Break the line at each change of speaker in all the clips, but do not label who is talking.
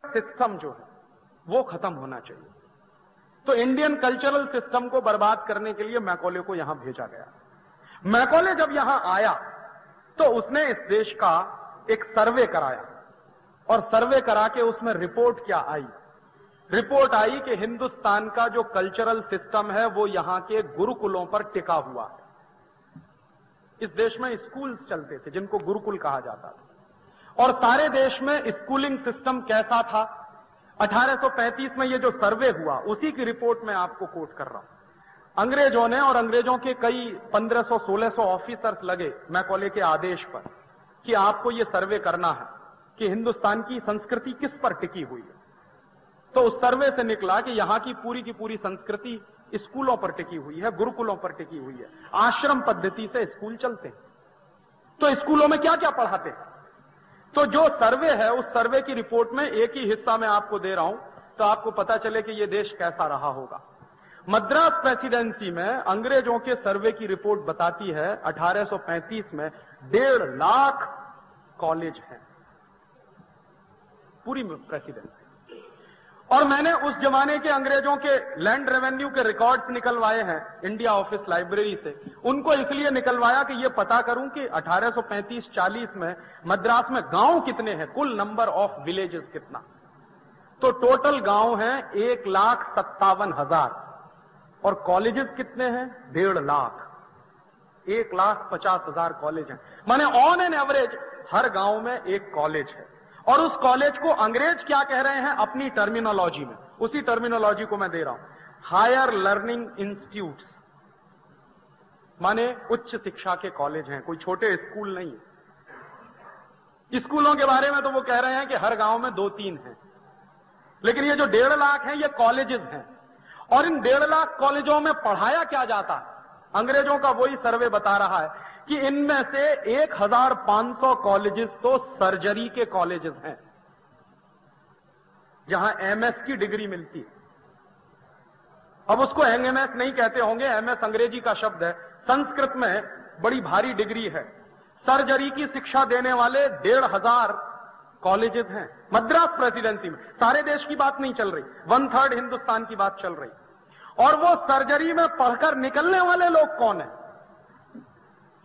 System जो है वो खत्म होना चाहिए। तो इंडियन कल्चरल सिस्टम को बर्बाद करने के लिए मैकॉले को यहां भेजा गया। मैकॉले जब यहां आया तो उसने इस देश का एक सर्वे कराया, और सर्वे करा के उसमें रिपोर्ट क्या आई? रिपोर्ट आई कि हिंदुस्तान का जो कल्चरल सिस्टम है वो यहां के गुरुकुलों पर टिका हुआ है। इस देश में स्कूल्स चलते थे जिनको गुरुकुल कहा जाता था, और सारे देश में स्कूलिंग सिस्टम कैसा था? 1835 में ये जो सर्वे हुआ उसी की रिपोर्ट में आपको कोट कर रहा हूं। अंग्रेजों ने, और अंग्रेजों के कई 1500-1600 ऑफिसर्स लगे मैकॉले के आदेश पर कि आपको ये सर्वे करना है कि हिंदुस्तान की संस्कृति किस पर टिकी हुई है। तो उस सर्वे से निकला कि यहां की पूरी संस्कृति स्कूलों पर टिकी हुई है, गुरुकुलों पर टिकी हुई है। आश्रम पद्धति से स्कूल चलते हैं। तो स्कूलों में क्या क्या पढ़ाते हैं? तो जो सर्वे है उस सर्वे की रिपोर्ट में एक ही हिस्सा मैं आपको दे रहा हूं तो आपको पता चले कि यह देश कैसा रहा होगा। मद्रास प्रेसिडेंसी में अंग्रेजों के सर्वे की रिपोर्ट बताती है 1835 में 1.5 लाख कॉलेज हैं पूरी प्रेसिडेंसी। और मैंने उस जमाने के अंग्रेजों के लैंड रेवेन्यू के रिकॉर्ड्स निकलवाए हैं इंडिया ऑफिस लाइब्रेरी से। उनको इसलिए निकलवाया कि यह पता करूं कि 1835-40 में मद्रास में गांव कितने हैं, कुल नंबर ऑफ विलेजेस कितना। तो टोटल गांव हैं 1,57,000 और कॉलेजेस कितने हैं? 1.5 लाख। 1,50,000 कॉलेज हैं। माने ऑन एन एवरेज हर गांव में एक कॉलेज है। और उस कॉलेज को अंग्रेज क्या कह रहे हैं अपनी टर्मिनोलॉजी में? उसी टर्मिनोलॉजी को मैं दे रहा हूं, हायर लर्निंग इंस्टीट्यूट्स, माने उच्च शिक्षा के कॉलेज हैं, कोई छोटे स्कूल नहीं। स्कूलों के बारे में तो वो कह रहे हैं कि हर गांव में 2-3 हैं, लेकिन ये जो 1.5 लाख हैं ये कॉलेजेस हैं। और इन 1.5 लाख कॉलेजों में पढ़ाया क्या जाता है? अंग्रेजों का वही सर्वे बता रहा है कि इनमें से 1,500 कॉलेजेस तो सर्जरी के कॉलेजेस हैं जहां एमएस की डिग्री मिलती है। अब उसको एमएस नहीं कहते होंगे, एमएस अंग्रेजी का शब्द है, संस्कृत में बड़ी भारी डिग्री है। सर्जरी की शिक्षा देने वाले 1,500 कॉलेजेस हैं मद्रास प्रेसिडेंसी में। सारे देश की बात नहीं चल रही, 1/3 हिंदुस्तान की बात चल रही। और वो सर्जरी में पढ़कर निकलने वाले लोग कौन हैं?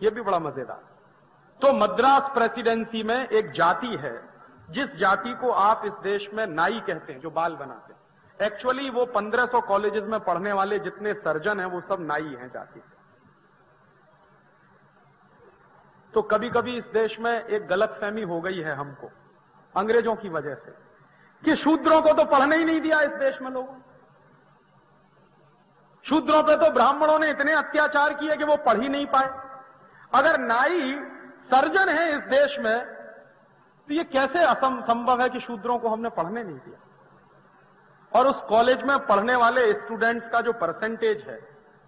यह भी बड़ा मजेदार। तो मद्रास प्रेसिडेंसी में एक जाति है जिस जाति को आप इस देश में नाई कहते हैं, जो बाल बनाते हैं। एक्चुअली वो 1500 कॉलेजेस में पढ़ने वाले जितने सर्जन हैं वो सब नाई हैं जाति से। तो कभी कभी इस देश में एक गलतफहमी हो गई है हमको अंग्रेजों की वजह से कि शूद्रों को तो पढ़ने ही नहीं दिया इस देश में लोगों। शूद्रों पे तो ब्राह्मणों ने इतने अत्याचार किए कि वो पढ़ ही नहीं पाए। अगर नाई सर्जन है इस देश में तो ये कैसे असंभव है कि शूद्रों को हमने पढ़ने नहीं दिया? और उस कॉलेज में पढ़ने वाले स्टूडेंट्स का जो परसेंटेज है,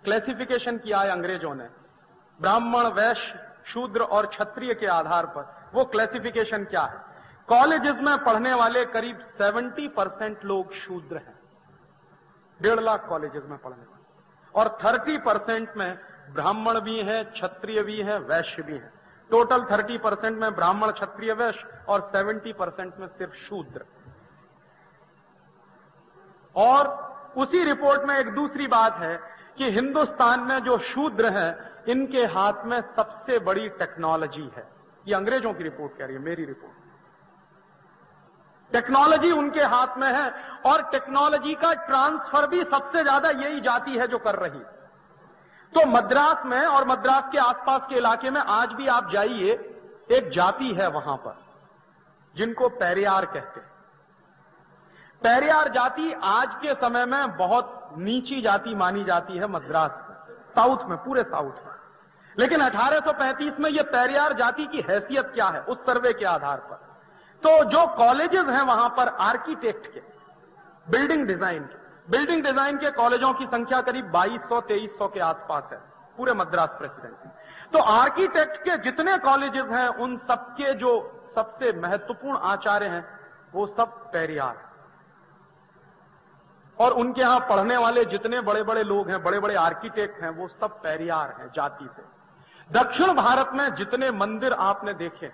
क्लासिफिकेशन किया है अंग्रेजों ने ब्राह्मण, वैश्य, शूद्र और क्षत्रिय के आधार पर। वो क्लासिफिकेशन क्या है? कॉलेजेस में पढ़ने वाले करीब 70% लोग शूद्र हैं 1.5 लाख कॉलेजेस में पढ़ने वाले, और 30% में ब्राह्मण भी हैं, क्षत्रिय भी हैं, वैश्य भी हैं। टोटल 30% में ब्राह्मण, क्षत्रिय, वैश्य और 70% में सिर्फ शूद्र। और उसी रिपोर्ट में एक दूसरी बात है कि हिंदुस्तान में जो शूद्र हैं इनके हाथ में सबसे बड़ी टेक्नोलॉजी है। ये अंग्रेजों की रिपोर्ट कह रही है, मेरी रिपोर्ट। टेक्नोलॉजी उनके हाथ में है, और टेक्नोलॉजी का ट्रांसफर भी सबसे ज्यादा यही जाति है जो कर रही है। तो मद्रास में और मद्रास के आसपास के इलाके में आज भी आप जाइए, एक जाति है वहां पर जिनको पेरियार कहते हैं। पेरियार जाति आज के समय में बहुत नीची जाति मानी जाती है मद्रास में, साउथ में, पूरे साउथ में। लेकिन 1835 में यह पेरियार जाति की हैसियत क्या है उस सर्वे के आधार पर? तो जो कॉलेजेस हैं वहां पर आर्किटेक्ट के, बिल्डिंग डिजाइन के कॉलेजों की संख्या करीब 2200-2300 के आसपास है पूरे मद्रास प्रेसिडेंसी। तो आर्किटेक्ट के जितने कॉलेजेस हैं उन सबके जो सबसे महत्वपूर्ण आचार्य हैं वो सब पेरियार हैं। और उनके यहां पढ़ने वाले जितने बड़े बड़े लोग हैं, बड़े बड़े आर्किटेक्ट हैं, वो सब पेरियार हैं जाति से। दक्षिण भारत में जितने मंदिर आपने देखे,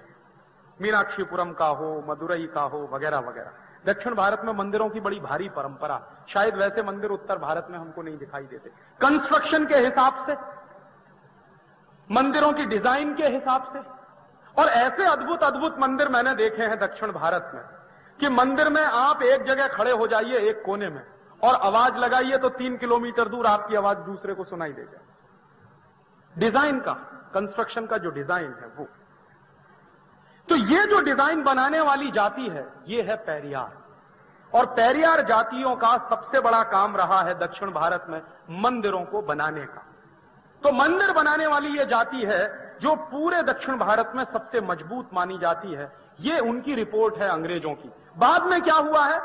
मीनाक्षीपुरम का हो, मदुरई का हो, वगैरह वगैरह, दक्षिण भारत में मंदिरों की बड़ी भारी परंपरा, शायद वैसे मंदिर उत्तर भारत में हमको नहीं दिखाई देते। कंस्ट्रक्शन के हिसाब से, मंदिरों की डिजाइन के हिसाब से, और ऐसे अद्भुत अद्भुत मंदिर मैंने देखे हैं दक्षिण भारत में कि मंदिर में आप एक जगह खड़े हो जाइए एक कोने में और आवाज लगाइए तो 3 किलोमीटर दूर आपकी आवाज दूसरे को सुनाई दे जाए। डिजाइन का, कंस्ट्रक्शन का जो डिजाइन है वो। तो ये जो डिजाइन बनाने वाली जाति है ये है पेरियार, और पेरियार जातियों का सबसे बड़ा काम रहा है दक्षिण भारत में मंदिरों को बनाने का। तो मंदिर बनाने वाली ये जाति है जो पूरे दक्षिण भारत में सबसे मजबूत मानी जाती है। ये उनकी रिपोर्ट है अंग्रेजों की। बाद में क्या हुआ है,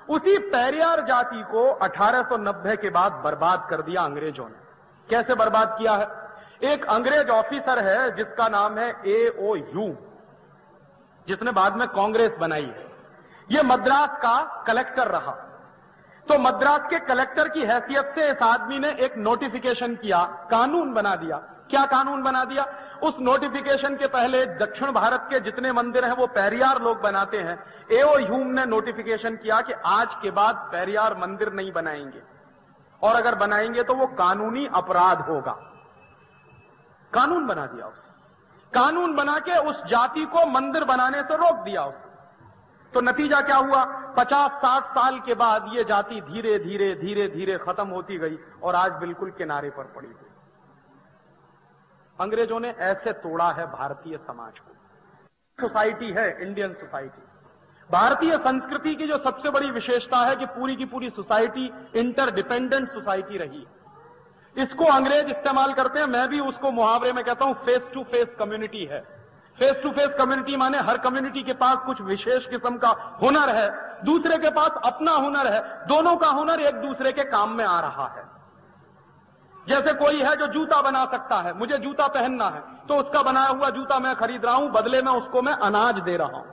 उसी पेरियार जाति को 1890 के बाद बर्बाद कर दिया अंग्रेजों ने। कैसे बर्बाद किया है? एक अंग्रेज ऑफिसर है जिसका नाम है A.O. ह्यूम, जिसने बाद में कांग्रेस बनाई है। यह मद्रास का कलेक्टर रहा। तो मद्रास के कलेक्टर की हैसियत से इस आदमी ने एक नोटिफिकेशन किया, कानून बना दिया। क्या कानून बना दिया? उस नोटिफिकेशन के पहले दक्षिण भारत के जितने मंदिर हैं वो पेरियार लोग बनाते हैं। A.O. ह्यूम ने नोटिफिकेशन किया कि आज के बाद पेरियार मंदिर नहीं बनाएंगे, और अगर बनाएंगे तो वो कानूनी अपराध होगा। कानून बना दिया उसने। कानून बना के उस जाति को मंदिर बनाने से रोक दिया उसने। तो नतीजा क्या हुआ? 50-60 साल के बाद ये जाति धीरे धीरे धीरे धीरे खत्म होती गई और आज बिल्कुल किनारे पर पड़ी हुई। अंग्रेजों ने ऐसे तोड़ा है भारतीय समाज को। सोसाइटी है इंडियन सोसाइटी। भारतीय संस्कृति की जो सबसे बड़ी विशेषता है कि पूरी की पूरी सोसाइटी इंटरडिपेंडेंट सोसाइटी रही। इसको अंग्रेज इस्तेमाल करते हैं, मैं भी उसको मुहावरे में कहता हूं फेस टू फेस कम्युनिटी है। फेस टू फेस कम्युनिटी माने हर कम्युनिटी के पास कुछ विशेष किस्म का हुनर है, दूसरे के पास अपना हुनर है, दोनों का हुनर एक दूसरे के काम में आ रहा है। जैसे कोई है जो जूता बना सकता है, मुझे जूता पहनना है तो उसका बनाया हुआ जूता मैं खरीद रहा हूं, बदले में उसको मैं अनाज दे रहा हूं,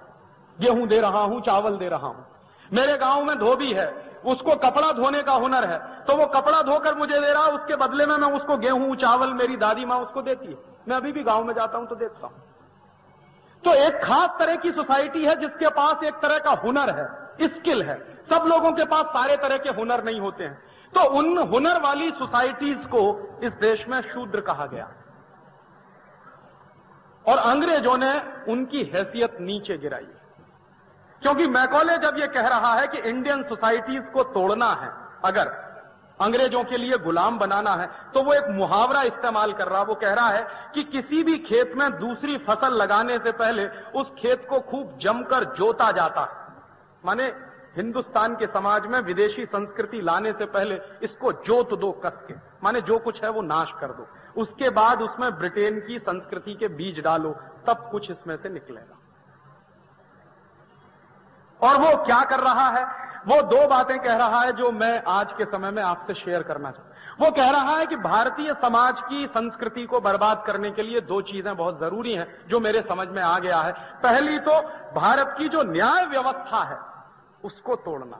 गेहूं दे रहा हूं, चावल दे रहा हूं। मेरे गांव में धोबी है, उसको कपड़ा धोने का हुनर है तो वो कपड़ा धोकर मुझे दे रहा, उसके बदले में मैं उसको गेहूं चावल मेरी दादी मां उसको देती है। मैं अभी भी गांव में जाता हूं तो देखता हूं। तो एक खास तरह की सोसाइटी है जिसके पास एक तरह का हुनर है, स्किल है। सब लोगों के पास सारे तरह के हुनर नहीं होते हैं। तो उन हुनर वाली सोसाइटीज को इस देश में शूद्र कहा गया, और अंग्रेजों ने उनकी हैसियत नीचे गिराई। क्योंकि मैकॉले जब यह कह रहा है कि इंडियन सोसाइटीज को तोड़ना है, अगर अंग्रेजों के लिए गुलाम बनाना है, तो वो एक मुहावरा इस्तेमाल कर रहा। वो कह रहा है कि किसी भी खेत में दूसरी फसल लगाने से पहले उस खेत को खूब जमकर जोता जाता है। माने हिंदुस्तान के समाज में विदेशी संस्कृति लाने से पहले इसको जोत दो कस के, माने जो कुछ है वो नाश कर दो, उसके बाद उसमें ब्रिटेन की संस्कृति के बीज डालो, तब कुछ इसमें से निकलेगा। और वो क्या कर रहा है? वो दो बातें कह रहा है जो मैं आज के समय में आपसे शेयर करना चाहता हूं। वो कह रहा है कि भारतीय समाज की संस्कृति को बर्बाद करने के लिए दो चीजें बहुत जरूरी हैं जो मेरे समझ में आ गया है। पहली तो भारत की जो न्याय व्यवस्था है उसको तोड़ना,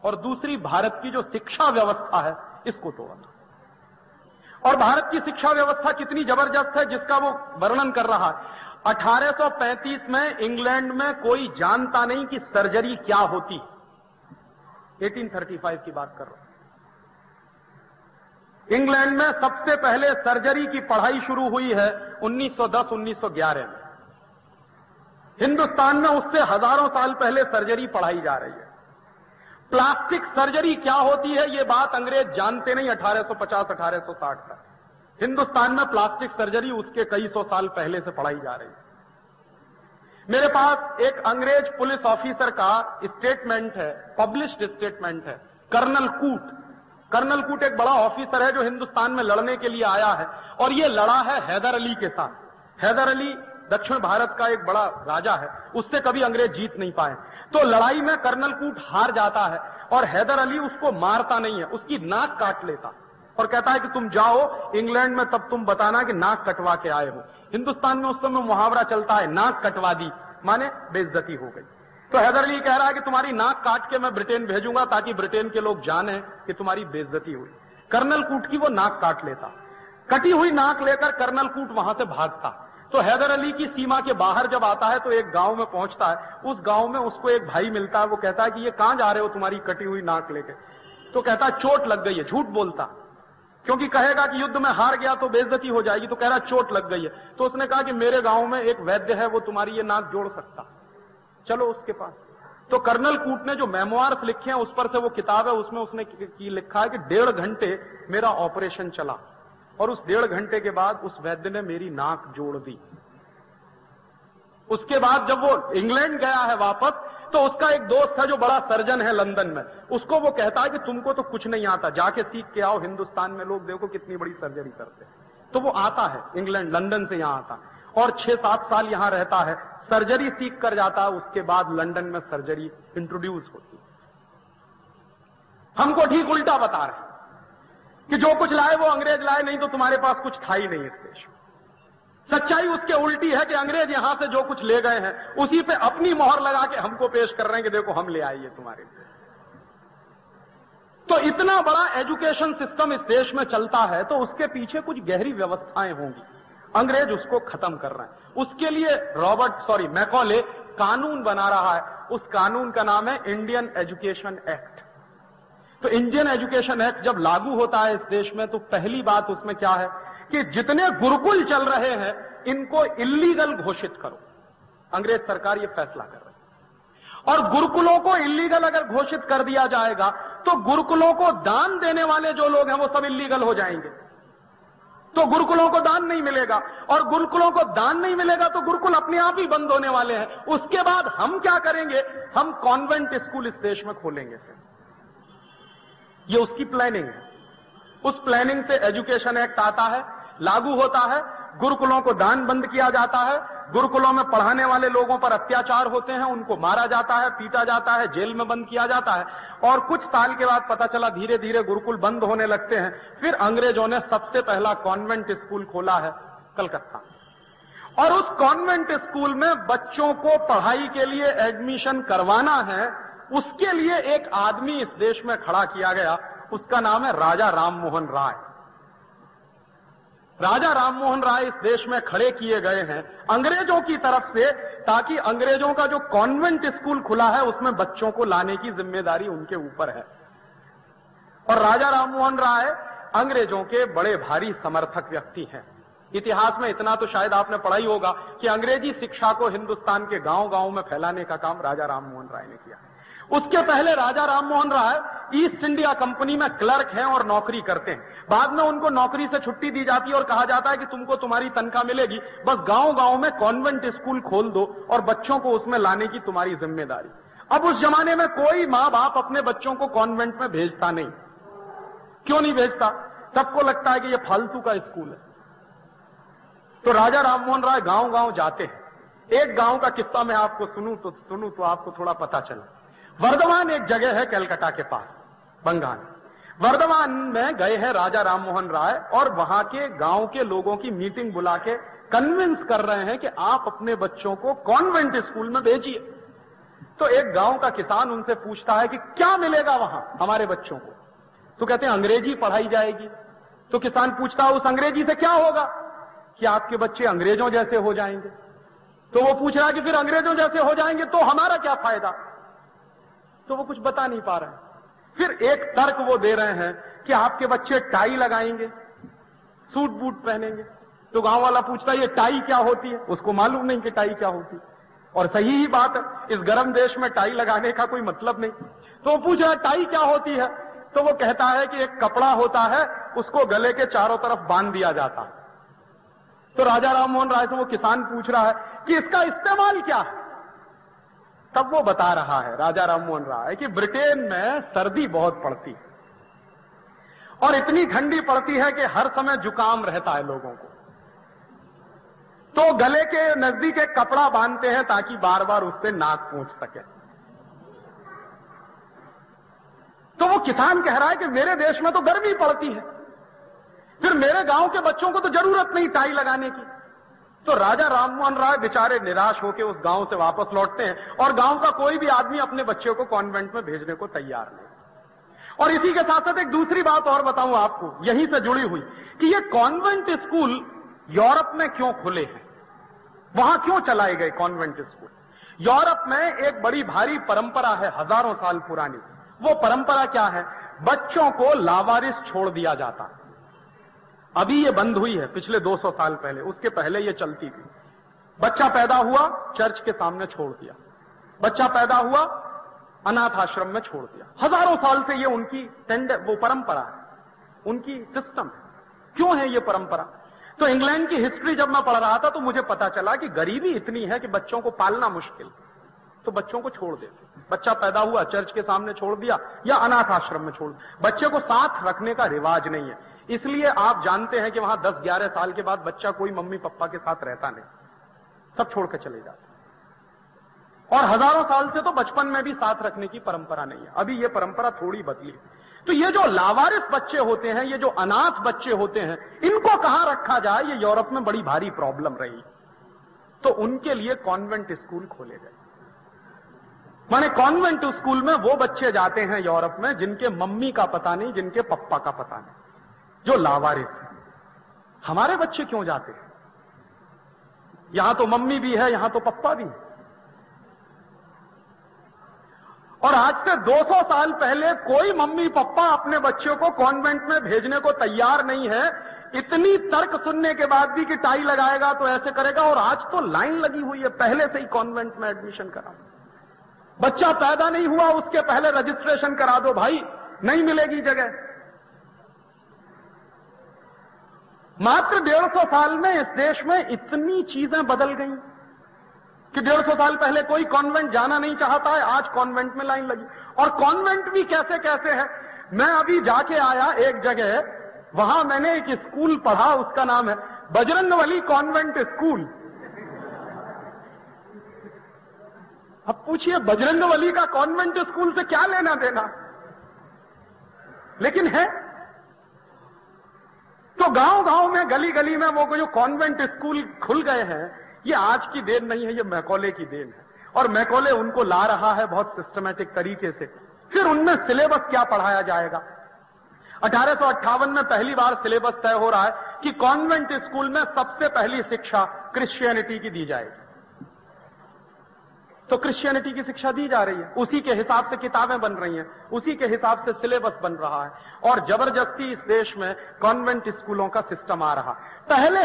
और दूसरी भारत की जो शिक्षा व्यवस्था है इसको तोड़ना। और भारत की शिक्षा व्यवस्था कितनी जबरदस्त है जिसका वो वर्णन कर रहा है। 1835 में इंग्लैंड में कोई जानता नहीं कि सर्जरी क्या होती। 1835 की बात कर रहा हूं। इंग्लैंड में सबसे पहले सर्जरी की पढ़ाई शुरू हुई है 1910-1911 में। हिंदुस्तान में उससे हजारों साल पहले सर्जरी पढ़ाई जा रही है। प्लास्टिक सर्जरी क्या होती है ये बात अंग्रेज जानते नहीं 1850-1860 तक। हिंदुस्तान में प्लास्टिक सर्जरी उसके कई सौ साल पहले से पढ़ाई जा रही है। मेरे पास एक अंग्रेज पुलिस ऑफिसर का स्टेटमेंट है, पब्लिश्ड स्टेटमेंट है। कर्नल कूट एक बड़ा ऑफिसर है जो हिंदुस्तान में लड़ने के लिए आया है, और ये लड़ा है हैदर अली के साथ। हैदर अली दक्षिण भारत का एक बड़ा राजा है, उससे कभी अंग्रेज जीत नहीं पाए। तो लड़ाई में कर्नल कूट हार जाता है और हैदर अली उसको मारता नहीं है, उसकी नाक काट लेता और कहता है कि तुम जाओ इंग्लैंड में, तब तुम बताना कि नाक कटवा के आए हो। हिंदुस्तान में उस समय मुहावरा चलता है, नाक कटवा दी माने बेइज्जती हो गई। तो हैदर अली कह रहा है कि तुम्हारी नाक काट के मैं ब्रिटेन भेजूंगा ताकि ब्रिटेन के लोग जाने कि तुम्हारी बेइज्जती हुई। कर्नल कूट की वो नाक काट लेता। कटी हुई नाक लेकर कर्नल कूट वहां से भागता। तो हैदर अली की सीमा के बाहर जब आता है तो एक गांव में पहुंचता है, उस गांव में उसको एक भाई मिलता है, वो कहता है कि ये कहां जा रहे हो तुम्हारी कटी हुई नाक लेके? तो कहता है चोट लग गई है। झूठ बोलता, क्योंकि कहेगा कि युद्ध में हार गया तो बेइज्जती हो जाएगी, तो कह रहा चोट लग गई है। तो उसने कहा कि मेरे गांव में एक वैद्य है, वो तुम्हारी ये नाक जोड़ सकता, चलो उसके पास। तो कर्नल कूट ने जो मेमोआर्स लिखे हैं उस पर से वो किताब है, उसमें उसने लिखा है कि 1.5 घंटे मेरा ऑपरेशन चला और उस 1.5 घंटे के बाद उस वैद्य ने मेरी नाक जोड़ दी। उसके बाद जब वो इंग्लैंड गया है वापस, तो उसका एक दोस्त है जो बड़ा सर्जन है लंदन में, उसको वो कहता है कि तुमको तो कुछ नहीं आता, जाके सीख के आओ, हिंदुस्तान में लोग देखो कितनी बड़ी सर्जरी करते हैं। तो वो आता है इंग्लैंड, लंदन से यहां आता और 6-7 साल यहां रहता है, सर्जरी सीख कर जाता है। उसके बाद लंदन में सर्जरी इंट्रोड्यूस होती है। हमको ठीक उल्टा बता रहे कि जो कुछ लाए वो अंग्रेज लाए, नहीं तो तुम्हारे पास कुछ था ही नहीं इस देश में। सच्चाई उसके उल्टी है कि अंग्रेज यहां से जो कुछ ले गए हैं उसी पे अपनी मोहर लगा के हमको पेश कर रहे हैं कि देखो हम ले आइए तुम्हारे लिए। तो इतना बड़ा एजुकेशन सिस्टम इस देश में चलता है तो उसके पीछे कुछ गहरी व्यवस्थाएं होंगी। अंग्रेज उसको खत्म कर रहे हैं। उसके लिए मैकॉले कानून बना रहा है। उस कानून का नाम है इंडियन एजुकेशन एक्ट। तो इंडियन एजुकेशन एक्ट जब लागू होता है इस देश में तो पहली बात उसमें क्या है कि जितने गुरुकुल चल रहे हैं इनको इल्लीगल घोषित करो। अंग्रेज सरकार यह फैसला कर रही है। और गुरुकुलों को इल्लीगल अगर घोषित कर दिया जाएगा तो गुरुकुलों को दान देने वाले जो लोग हैं वो सब इल्लीगल हो जाएंगे। तो गुरुकुलों को दान नहीं मिलेगा और गुरुकुलों को दान नहीं मिलेगा तो गुरुकुल अपने आप ही बंद होने वाले हैं। उसके बाद हम क्या करेंगे? हम कॉन्वेंट स्कूल इस देश में खोलेंगे। फिर ये उसकी प्लानिंग है। उस प्लानिंग से एजुकेशन एक्ट आता है, लागू होता है, गुरुकुलों को दान बंद किया जाता है, गुरुकुलों में पढ़ाने वाले लोगों पर अत्याचार होते हैं, उनको मारा जाता है, पीटा जाता है, जेल में बंद किया जाता है। और कुछ साल के बाद पता चला धीरे धीरे गुरुकुल बंद होने लगते हैं। फिर अंग्रेजों ने सबसे पहला कॉन्वेंट स्कूल खोला है कलकत्ता। और उस कॉन्वेंट स्कूल में बच्चों को पढ़ाई के लिए एडमिशन करवाना है, उसके लिए एक आदमी इस देश में खड़ा किया गया, उसका नाम है राजा राममोहन राय। राजा राममोहन राय इस देश में खड़े किए गए हैं अंग्रेजों की तरफ से, ताकि अंग्रेजों का जो कॉन्वेंट स्कूल खुला है उसमें बच्चों को लाने की जिम्मेदारी उनके ऊपर है। और राजा राममोहन राय अंग्रेजों के बड़े भारी समर्थक व्यक्ति हैं। इतिहास में इतना तो शायद आपने पढ़ा ही होगा कि अंग्रेजी शिक्षा को हिंदुस्तान के गांव-गांव में फैलाने का काम राजा राममोहन राय ने किया। उसके पहले Raja Rammohan Roy east India company में क्लर्क हैं और नौकरी करते हैं। बाद में उनको नौकरी से छुट्टी दी जाती है और कहा जाता है कि तुमको तुम्हारी तनख्वाह मिलेगी, बस गांव-गांव में कॉन्वेंट स्कूल खोल दो और बच्चों को उसमें लाने की तुम्हारी जिम्मेदारी। अब उस जमाने में कोई मां बाप अपने बच्चों को कॉन्वेंट में भेजता नहीं। क्यों नहीं भेजता? सबको लगता है कि यह फालतू का स्कूल है। तो राजा राममोहन राय गांव-गांव जाते हैं। एक गांव का किस्सा मैं आपको सुनूं तो आपको थोड़ा पता चला। वर्धमान एक जगह है कलकत्ता के पास, बंगाल। वर्धमान में गए हैं राजा राममोहन राय और वहां के गांव के लोगों की मीटिंग बुला के कन्विंस कर रहे हैं कि आप अपने बच्चों को कॉन्वेंट स्कूल में भेजिए। तो एक गांव का किसान उनसे पूछता है कि क्या मिलेगा वहां हमारे बच्चों को? तो कहते हैं अंग्रेजी पढ़ाई जाएगी। तो किसान पूछता है उस अंग्रेजी से क्या होगा? कि आपके बच्चे अंग्रेजों जैसे हो जाएंगे। तो वो पूछ रहा है कि फिर अंग्रेजों जैसे हो जाएंगे तो हमारा क्या फायदा? तो वो कुछ बता नहीं पा रहे हैं। फिर एक तर्क वो दे रहे हैं कि आपके बच्चे टाई लगाएंगे, सूट बूट पहनेंगे। तो गांव वाला पूछता है ये टाई क्या होती है? उसको मालूम नहीं कि टाई क्या होती है। और सही ही बात है, इस गर्म देश में टाई लगाने का कोई मतलब नहीं। तो वो पूछ रहा है टाई क्या होती है? तो वो कहता है कि एक कपड़ा होता है, उसको गले के चारों तरफ बांध दिया जाता है। तो राजा राममोहन राय से वो किसान पूछ रहा है कि इसका इस्तेमाल क्या है? तब वो बता रहा है राजा राममोहन राय कि ब्रिटेन में सर्दी बहुत पड़ती है और इतनी ठंडी पड़ती है कि हर समय जुकाम रहता है लोगों को। तो गले के नजदीक एक कपड़ा बांधते हैं ताकि बार बार उससे नाक पोंछ सके। तो वो किसान कह रहा है कि मेरे देश में तो गर्मी पड़ती है, फिर मेरे गांव के बच्चों को तो जरूरत नहीं टाई लगाने की। तो राजा राममोहन राय बेचारे निराश होकर उस गांव से वापस लौटते हैं और गांव का कोई भी आदमी अपने बच्चे को कॉन्वेंट में भेजने को तैयार नहीं। और इसी के साथ साथ एक दूसरी बात और बताऊं आपको, यहीं से जुड़ी हुई, कि ये कॉन्वेंट स्कूल यूरोप में क्यों खुले हैं। वहां क्यों चलाए गए कॉन्वेंट स्कूल? यूरोप में एक बड़ी भारी परंपरा है, हजारों साल पुरानी। वो परंपरा क्या है? बच्चों को लावारिस छोड़ दिया जाता। अभी ये बंद हुई है, पिछले 200 साल पहले, उसके पहले ये चलती थी। बच्चा पैदा हुआ, चर्च के सामने छोड़ दिया। बच्चा पैदा हुआ, अनाथ आश्रम में छोड़ दिया। हजारों साल से ये उनकी वो परंपरा है, उनकी सिस्टम है। क्यों है ये परंपरा? तो इंग्लैंड की हिस्ट्री जब मैं पढ़ रहा था तो मुझे पता चला कि गरीबी इतनी है कि बच्चों को पालना मुश्किल, तो बच्चों को छोड़ देते। बच्चा पैदा हुआ, चर्च के सामने छोड़ दिया या अनाथ आश्रम में छोड़ दिया। बच्चे को साथ रखने का रिवाज नहीं है, इसलिए आप जानते हैं कि वहां 10-11 साल के बाद बच्चा कोई मम्मी पापा के साथ रहता नहीं, सब छोड़ के चले जाते। और हजारों साल से तो बचपन में भी साथ रखने की परंपरा नहीं है। अभी ये परंपरा थोड़ी बदली। तो ये जो लावारिस बच्चे होते हैं, ये जो अनाथ बच्चे होते हैं, इनको कहां रखा जाए, ये यूरोप में बड़ी भारी प्रॉब्लम रही। तो उनके लिए कॉन्वेंट स्कूल खोले गए। माने कॉन्वेंट स्कूल में वो बच्चे जाते हैं यूरोप में जिनके मम्मी का पता नहीं, जिनके पप्पा का पता नहीं, जो लावारिस है। हमारे बच्चे क्यों जाते हैं? यहां तो मम्मी भी है, यहां तो पप्पा भी है। और आज से 200 साल पहले कोई मम्मी पापा अपने बच्चों को कॉन्वेंट में भेजने को तैयार नहीं है, इतनी तर्क सुनने के बाद भी कि टाई लगाएगा तो ऐसे करेगा। और आज तो लाइन लगी हुई है, पहले से ही कॉन्वेंट में एडमिशन करा। बच्चा पैदा नहीं हुआ उसके पहले रजिस्ट्रेशन करा दो भाई, नहीं मिलेगी जगह। मात्र 150 साल में इस देश में इतनी चीजें बदल गई कि 150 साल पहले कोई कॉन्वेंट जाना नहीं चाहता है, आज कॉन्वेंट में लाइन लगी। और कॉन्वेंट भी कैसे कैसे है। मैं अभी जाके आया एक जगह, वहां मैंने एक स्कूल पढ़ा, उसका नाम है बजरंगबली कॉन्वेंट स्कूल। अब पूछिए बजरंगबली का कॉन्वेंट स्कूल से क्या लेना देना, लेकिन है। तो गांव गांव में, गली गली में वो जो कॉन्वेंट स्कूल खुल गए हैं, ये आज की देन नहीं है, ये मैकॉले की देन है। और मैकॉले उनको ला रहा है बहुत सिस्टमैटिक तरीके से। फिर उनमें सिलेबस क्या पढ़ाया जाएगा? 1858 में पहली बार सिलेबस तय हो रहा है कि कॉन्वेंट स्कूल में सबसे पहली शिक्षा क्रिश्चियनिटी की दी जाएगी। तो क्रिश्चियनिटी की शिक्षा दी जा रही है, उसी के हिसाब से किताबें बन रही हैं, उसी के हिसाब से सिलेबस बन रहा है। और जबरदस्ती इस देश में कॉन्वेंट स्कूलों का सिस्टम आ रहा। पहले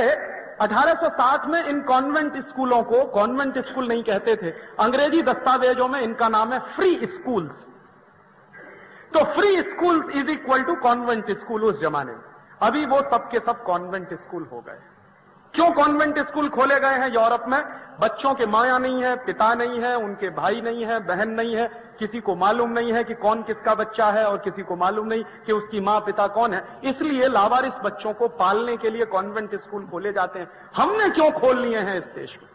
1860 में इन कॉन्वेंट स्कूलों को कॉन्वेंट स्कूल नहीं कहते थे, अंग्रेजी दस्तावेजों में इनका नाम है फ्री स्कूल्स। तो free schools is equal to convent school उस जमाने में। अभी वो सब के सब कॉन्वेंट स्कूल हो गए। क्यों कॉन्वेंट स्कूल खोले गए हैं यूरोप में? बच्चों के माया नहीं है, पिता नहीं है, उनके भाई नहीं है, बहन नहीं है, किसी को मालूम नहीं है कि कौन किसका बच्चा है, और किसी को मालूम नहीं कि उसकी मां पिता कौन है। इसलिए लावारिस बच्चों को पालने के लिए कॉन्वेंट स्कूल खोले जाते हैं। हमने क्यों खोल लिए हैं इस देश में?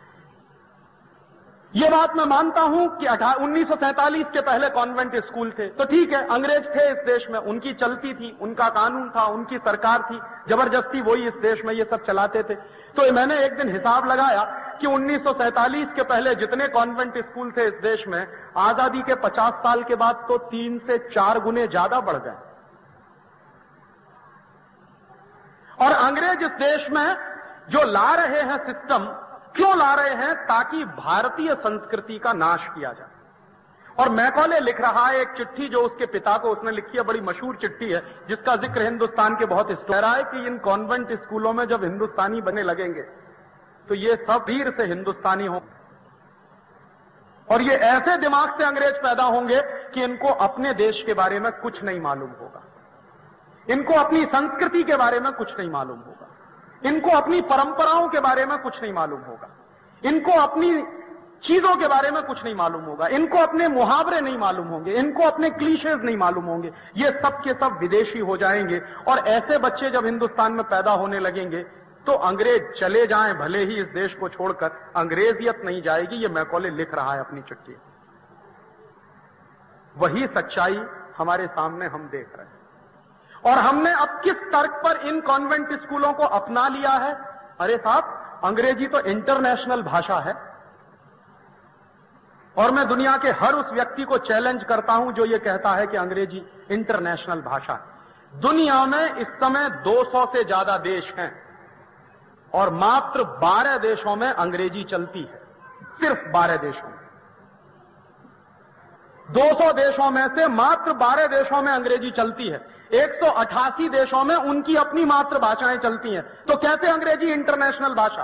यह बात मैं मानता हूं कि 1947 के पहले कॉन्वेंट स्कूल थे, तो ठीक है, अंग्रेज थे इस देश में, उनकी चलती थी, उनका कानून था, उनकी सरकार थी, जबरदस्ती वही इस देश में ये सब चलाते थे। तो मैंने एक दिन हिसाब लगाया कि 1947 के पहले जितने कॉन्वेंट स्कूल थे इस देश में, आजादी के 50 साल के बाद तो 3 से 4 गुने ज्यादा बढ़ गए। और अंग्रेज इस देश में जो ला रहे हैं सिस्टम, क्यों ला रहे हैं? ताकि भारतीय संस्कृति का नाश किया जाए। और मैकॉले लिख रहा है एक चिट्ठी जो उसके पिता को उसने लिखी है, बड़ी मशहूर चिट्ठी है जिसका जिक्र हिंदुस्तान के बहुत कह रहा है कि इन कॉन्वेंट स्कूलों में जब हिंदुस्तानी बनने लगेंगे तो ये सब वीर से हिंदुस्तानी होंगे, और ये ऐसे दिमाग से अंग्रेज पैदा होंगे कि इनको अपने देश के बारे में कुछ नहीं मालूम होगा, इनको अपनी संस्कृति के बारे में कुछ नहीं मालूम होगा, इनको अपनी परंपराओं के बारे में कुछ नहीं मालूम होगा, इनको अपनी चीजों के बारे में कुछ नहीं मालूम होगा, इनको अपने मुहावरे नहीं मालूम होंगे, इनको अपने क्लीशेज नहीं मालूम होंगे। ये सब के सब विदेशी हो जाएंगे। और ऐसे बच्चे जब हिंदुस्तान में पैदा होने लगेंगे तो अंग्रेज चले जाएं भले ही इस देश को छोड़कर, अंग्रेजियत नहीं जाएगी। ये मैकॉले लिख रहा है अपनी चिट्ठी। वही सच्चाई हमारे सामने हम देख रहे हैं। और हमने अब किस तर्क पर इन कॉन्वेंट स्कूलों को अपना लिया है? अरे साहब, अंग्रेजी तो इंटरनेशनल भाषा है, और मैं दुनिया के हर उस व्यक्ति को चैलेंज करता हूं जो ये कहता है कि अंग्रेजी इंटरनेशनल भाषा है। दुनिया में इस समय 200 से ज्यादा देश हैं, और मात्र 12 देशों में अंग्रेजी चलती है, सिर्फ 12 देशों में। 200 देशों में से मात्र 12 देशों में अंग्रेजी चलती है। 188 देशों में उनकी अपनी मातृभाषाएं चलती हैं। तो कैसे अंग्रेजी इंटरनेशनल भाषा?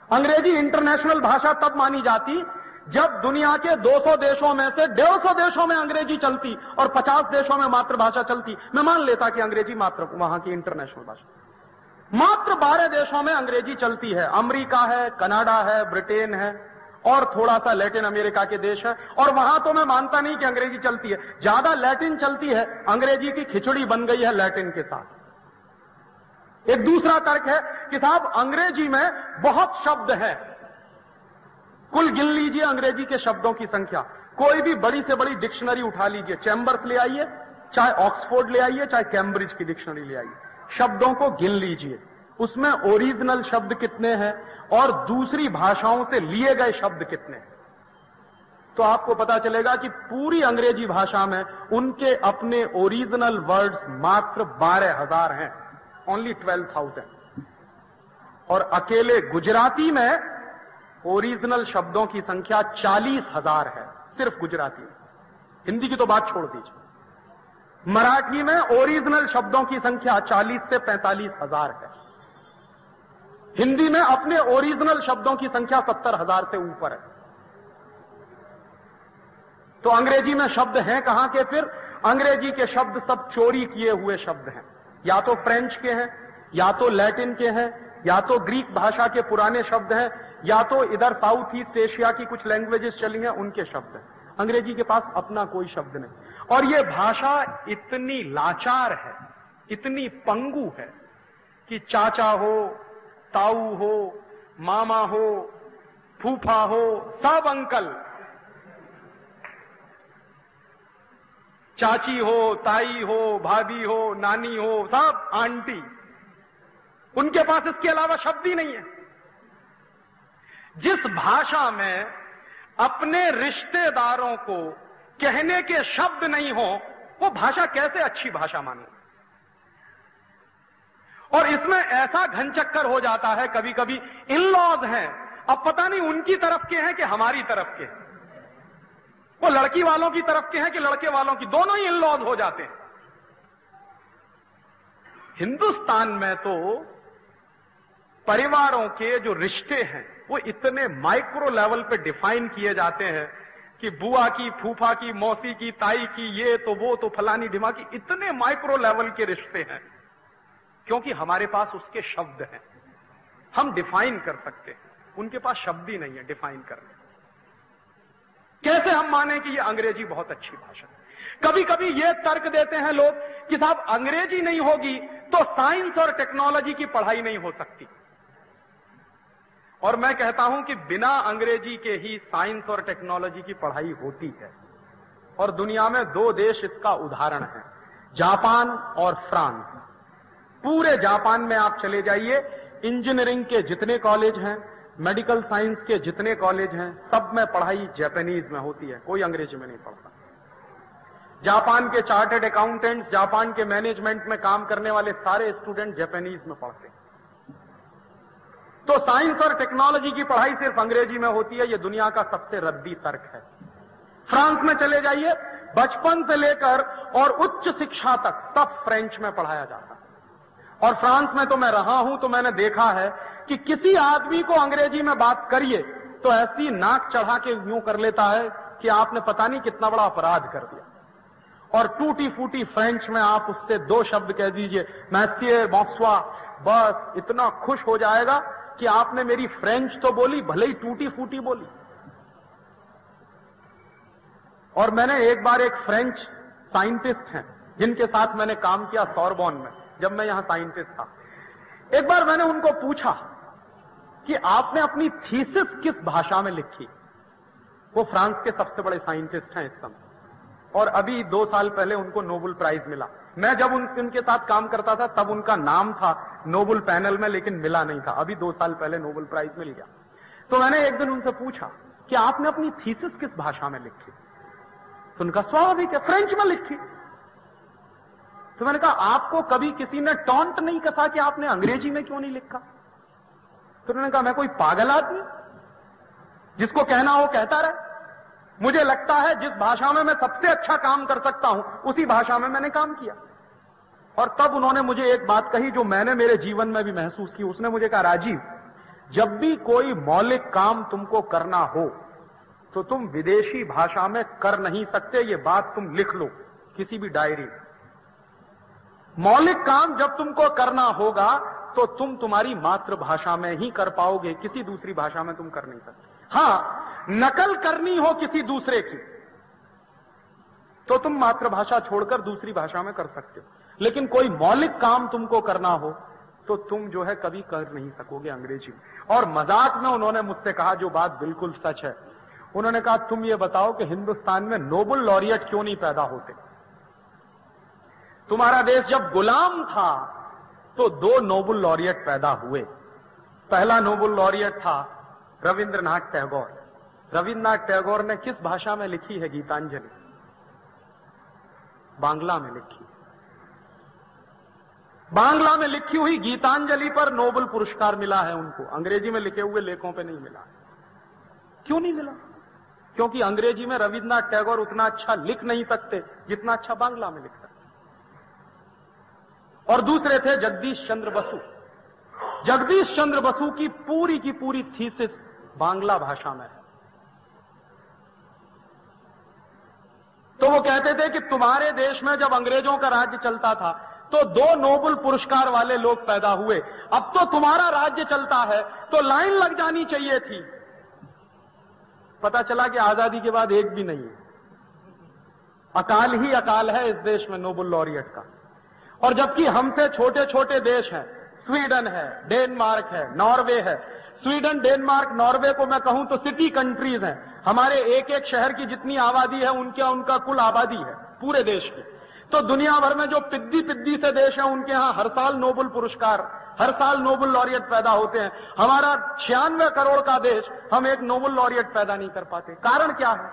अंग्रेजी इंटरनेशनल भाषा तब मानी जाती जब दुनिया के 200 देशों में से 150 देशों में अंग्रेजी चलती और 50 देशों में मातृभाषा चलती। मैं मान लेता कि अंग्रेजी मात्र वहां की इंटरनेशनल भाषा। मात्र 12 देशों में अंग्रेजी चलती है। अमेरिका है, कनाडा है, ब्रिटेन है और थोड़ा सा लैटिन अमेरिका के देश है। और वहां तो मैं मानता नहीं कि अंग्रेजी चलती है, ज्यादा लैटिन चलती है। अंग्रेजी की खिचड़ी बन गई है लैटिन के साथ। एक दूसरा तर्क है कि साहब अंग्रेजी में बहुत शब्द हैं। कुल गिन लीजिए अंग्रेजी के शब्दों की संख्या। कोई भी बड़ी से बड़ी डिक्शनरी उठा लीजिए, चैम्बर्स ले आइए, चाहे ऑक्सफोर्ड ले आइए, चाहे कैम्ब्रिज की डिक्शनरी ले आइए, शब्दों को गिन लीजिए, उसमें ओरिजिनल शब्द कितने हैं और दूसरी भाषाओं से लिए गए शब्द कितने हैं। तो आपको पता चलेगा कि पूरी अंग्रेजी भाषा में उनके अपने ओरिजिनल वर्ड्स मात्र 12,000 हैं, ओनली 12,000। और अकेले गुजराती में ओरिजिनल शब्दों की संख्या 40,000 है, सिर्फ गुजराती में। हिंदी की तो बात छोड़ दीजिए। मराठी में ओरिजिनल शब्दों की संख्या 40 से 45,000 है। हिंदी में अपने ओरिजिनल शब्दों की संख्या 70,000 से ऊपर है। तो अंग्रेजी में शब्द हैं कहां के? फिर अंग्रेजी के शब्द सब चोरी किए हुए शब्द हैं। या तो फ्रेंच के हैं, या तो लैटिन के हैं, या तो ग्रीक भाषा के पुराने शब्द हैं, या तो इधर साउथ ईस्ट एशिया की कुछ लैंग्वेजेस चली हैं उनके शब्द हैं। अंग्रेजी के पास अपना कोई शब्द नहीं। और यह भाषा इतनी लाचार है, इतनी पंगु है कि चाचा हो, ताऊ हो, मामा हो, फूफा हो, सब अंकल, चाची हो, ताई हो, भाभी हो, नानी हो, सब आंटी, उनके पास इसके अलावा शब्द ही नहीं है। जिस भाषा में अपने रिश्तेदारों को कहने के शब्द नहीं हो, वो भाषा कैसे अच्छी भाषा मानो? और इसमें ऐसा घनचक्कर हो जाता है, कभी कभी इन लॉज हैं, अब पता नहीं उनकी तरफ के हैं कि हमारी तरफ के हैं, वो लड़की वालों की तरफ के हैं कि लड़के वालों की, दोनों ही इन लॉज हो जाते हैं। हिंदुस्तान में तो परिवारों के जो रिश्ते हैं वो इतने माइक्रो लेवल पे डिफाइन किए जाते हैं कि बुआ की, फूफा की, मौसी की, ताई की, ये तो वो तो फलानी ढिमा की, इतने माइक्रो लेवल के रिश्ते हैं क्योंकि हमारे पास उसके शब्द हैं, हम डिफाइन कर सकते हैं। उनके पास शब्द ही नहीं है डिफाइन करने। कैसे हम माने कि ये अंग्रेजी बहुत अच्छी भाषा है? कभी कभी ये तर्क देते हैं लोग कि साहब अंग्रेजी नहीं होगी तो साइंस और टेक्नोलॉजी की पढ़ाई नहीं हो सकती। और मैं कहता हूं कि बिना अंग्रेजी के ही साइंस और टेक्नोलॉजी की पढ़ाई होती है। और दुनिया में 2 देश इसका उदाहरण है, जापान और फ्रांस। पूरे जापान में आप चले जाइए, इंजीनियरिंग के जितने कॉलेज हैं, मेडिकल साइंस के जितने कॉलेज हैं, सब में पढ़ाई जापानीज में होती है, कोई अंग्रेजी में नहीं पढ़ता। जापान के चार्टर्ड अकाउंटेंट्स, जापान के मैनेजमेंट में काम करने वाले सारे स्टूडेंट जापानीज में पढ़ते हैं। तो साइंस और टेक्नोलॉजी की पढ़ाई सिर्फ अंग्रेजी में होती है, यह दुनिया का सबसे रद्दी तर्क है। फ्रांस में चले जाइए, बचपन से लेकर और उच्च शिक्षा तक सब फ्रेंच में पढ़ाया जाता है। और फ्रांस में तो मैं रहा हूं, तो मैंने देखा है कि किसी आदमी को अंग्रेजी में बात करिए तो ऐसी नाक चढ़ा के यूं कर लेता है कि आपने पता नहीं कितना बड़ा अपराध कर दिया। और टूटी फूटी फ्रेंच में आप उससे 2 शब्द कह दीजिए, मैसियर, बॉन्सोइर, बस इतना खुश हो जाएगा कि आपने मेरी फ्रेंच तो बोली, भले ही टूटी फूटी बोली। और मैंने एक बार एक फ्रेंच साइंटिस्ट हैं जिनके साथ मैंने काम किया सोरबोन में, जब मैं यहां साइंटिस्ट था, एक बार मैंने उनको पूछा कि आपने अपनी थीसिस किस भाषा में लिखी? वो फ्रांस के सबसे बड़े साइंटिस्ट हैं इस समय, और अभी 2 साल पहले उनको नोबेल प्राइज मिला। मैं जब उनके साथ काम करता था तब उनका नाम था नोबेल पैनल में, लेकिन मिला नहीं था। अभी 2 साल पहले नोबेल प्राइज मिल गया। तो मैंने एक दिन उनसे पूछा कि आपने अपनी थीसिस किस भाषा में लिखी? तो उनका स्वाभाविक है, फ्रेंच में लिखी। तो मैंने कहा आपको कभी किसी ने टॉन्ट नहीं कसा कि आपने अंग्रेजी में क्यों नहीं लिखा? तो उन्होंने कहा मैं कोई पागल आदमी, जिसको कहना हो कहता रहे। मुझे लगता है जिस भाषा में मैं सबसे अच्छा काम कर सकता हूं उसी भाषा में मैंने काम किया। और तब उन्होंने मुझे एक बात कही जो मैंने मेरे जीवन में भी महसूस की। उसने मुझे कहा राजीव, जब भी कोई मौलिक काम तुमको करना हो तो तुम विदेशी भाषा में कर नहीं सकते, ये बात तुम लिख लो किसी भी डायरी में। मौलिक काम जब तुमको करना होगा तो तुम तुम्हारी मातृभाषा में ही कर पाओगे, किसी दूसरी भाषा में तुम कर नहीं सकते। हां, नकल करनी हो किसी दूसरे की तो तुम मातृभाषा छोड़कर दूसरी भाषा में कर सकते हो, लेकिन कोई मौलिक काम तुमको करना हो तो तुम जो है कभी कर नहीं सकोगे अंग्रेजी में। और मजाक में उन्होंने मुझसे कहा जो बात बिल्कुल सच है, उन्होंने कहा तुम ये बताओ कि हिंदुस्तान में नोबेल लॉरिएट क्यों नहीं पैदा होते? तुम्हारा देश जब गुलाम था तो 2 नोबेल लॉरिएट पैदा हुए। पहला नोबेल लॉरिएट था रविंद्रनाथ टैगोर। रविंद्रनाथ टैगोर ने किस भाषा में लिखी है गीतांजलि? बांग्ला में लिखी। बांग्ला में लिखी हुई गीतांजलि पर नोबेल पुरस्कार मिला है उनको, अंग्रेजी में लिखे हुए लेखों पे नहीं मिला। क्यों नहीं मिला? क्योंकि अंग्रेजी में रविंद्रनाथ टैगोर उतना अच्छा लिख नहीं सकते जितना अच्छा बांग्ला में लिख सकते। और दूसरे थे जगदीश चंद्र बसु। जगदीश चंद्र बसु की पूरी थीसिस बांग्ला भाषा में है। तो वो कहते थे कि तुम्हारे देश में जब अंग्रेजों का राज्य चलता था तो 2 नोबेल पुरस्कार वाले लोग पैदा हुए, अब तो तुम्हारा राज्य चलता है तो लाइन लग जानी चाहिए थी। पता चला कि आजादी के बाद एक भी नहीं है। अकाल ही अकाल है इस देश में नोबेल लॉरिएट का। और जबकि हमसे छोटे छोटे देश हैं, स्वीडन है, डेनमार्क है, नॉर्वे है। स्वीडन, डेनमार्क, नॉर्वे को मैं कहूं तो सिटी कंट्रीज हैं। हमारे एक एक शहर की जितनी आबादी है उनका कुल आबादी है पूरे देश की। तो दुनिया भर में जो पिद्दी से देश हैं उनके यहां हर साल नोबेल पुरस्कार, हर साल नोबेल लॉरिएट पैदा होते हैं। हमारा 96 करोड़ का देश, हम एक नोबेल लॉरिएट पैदा नहीं कर पाते। कारण क्या है?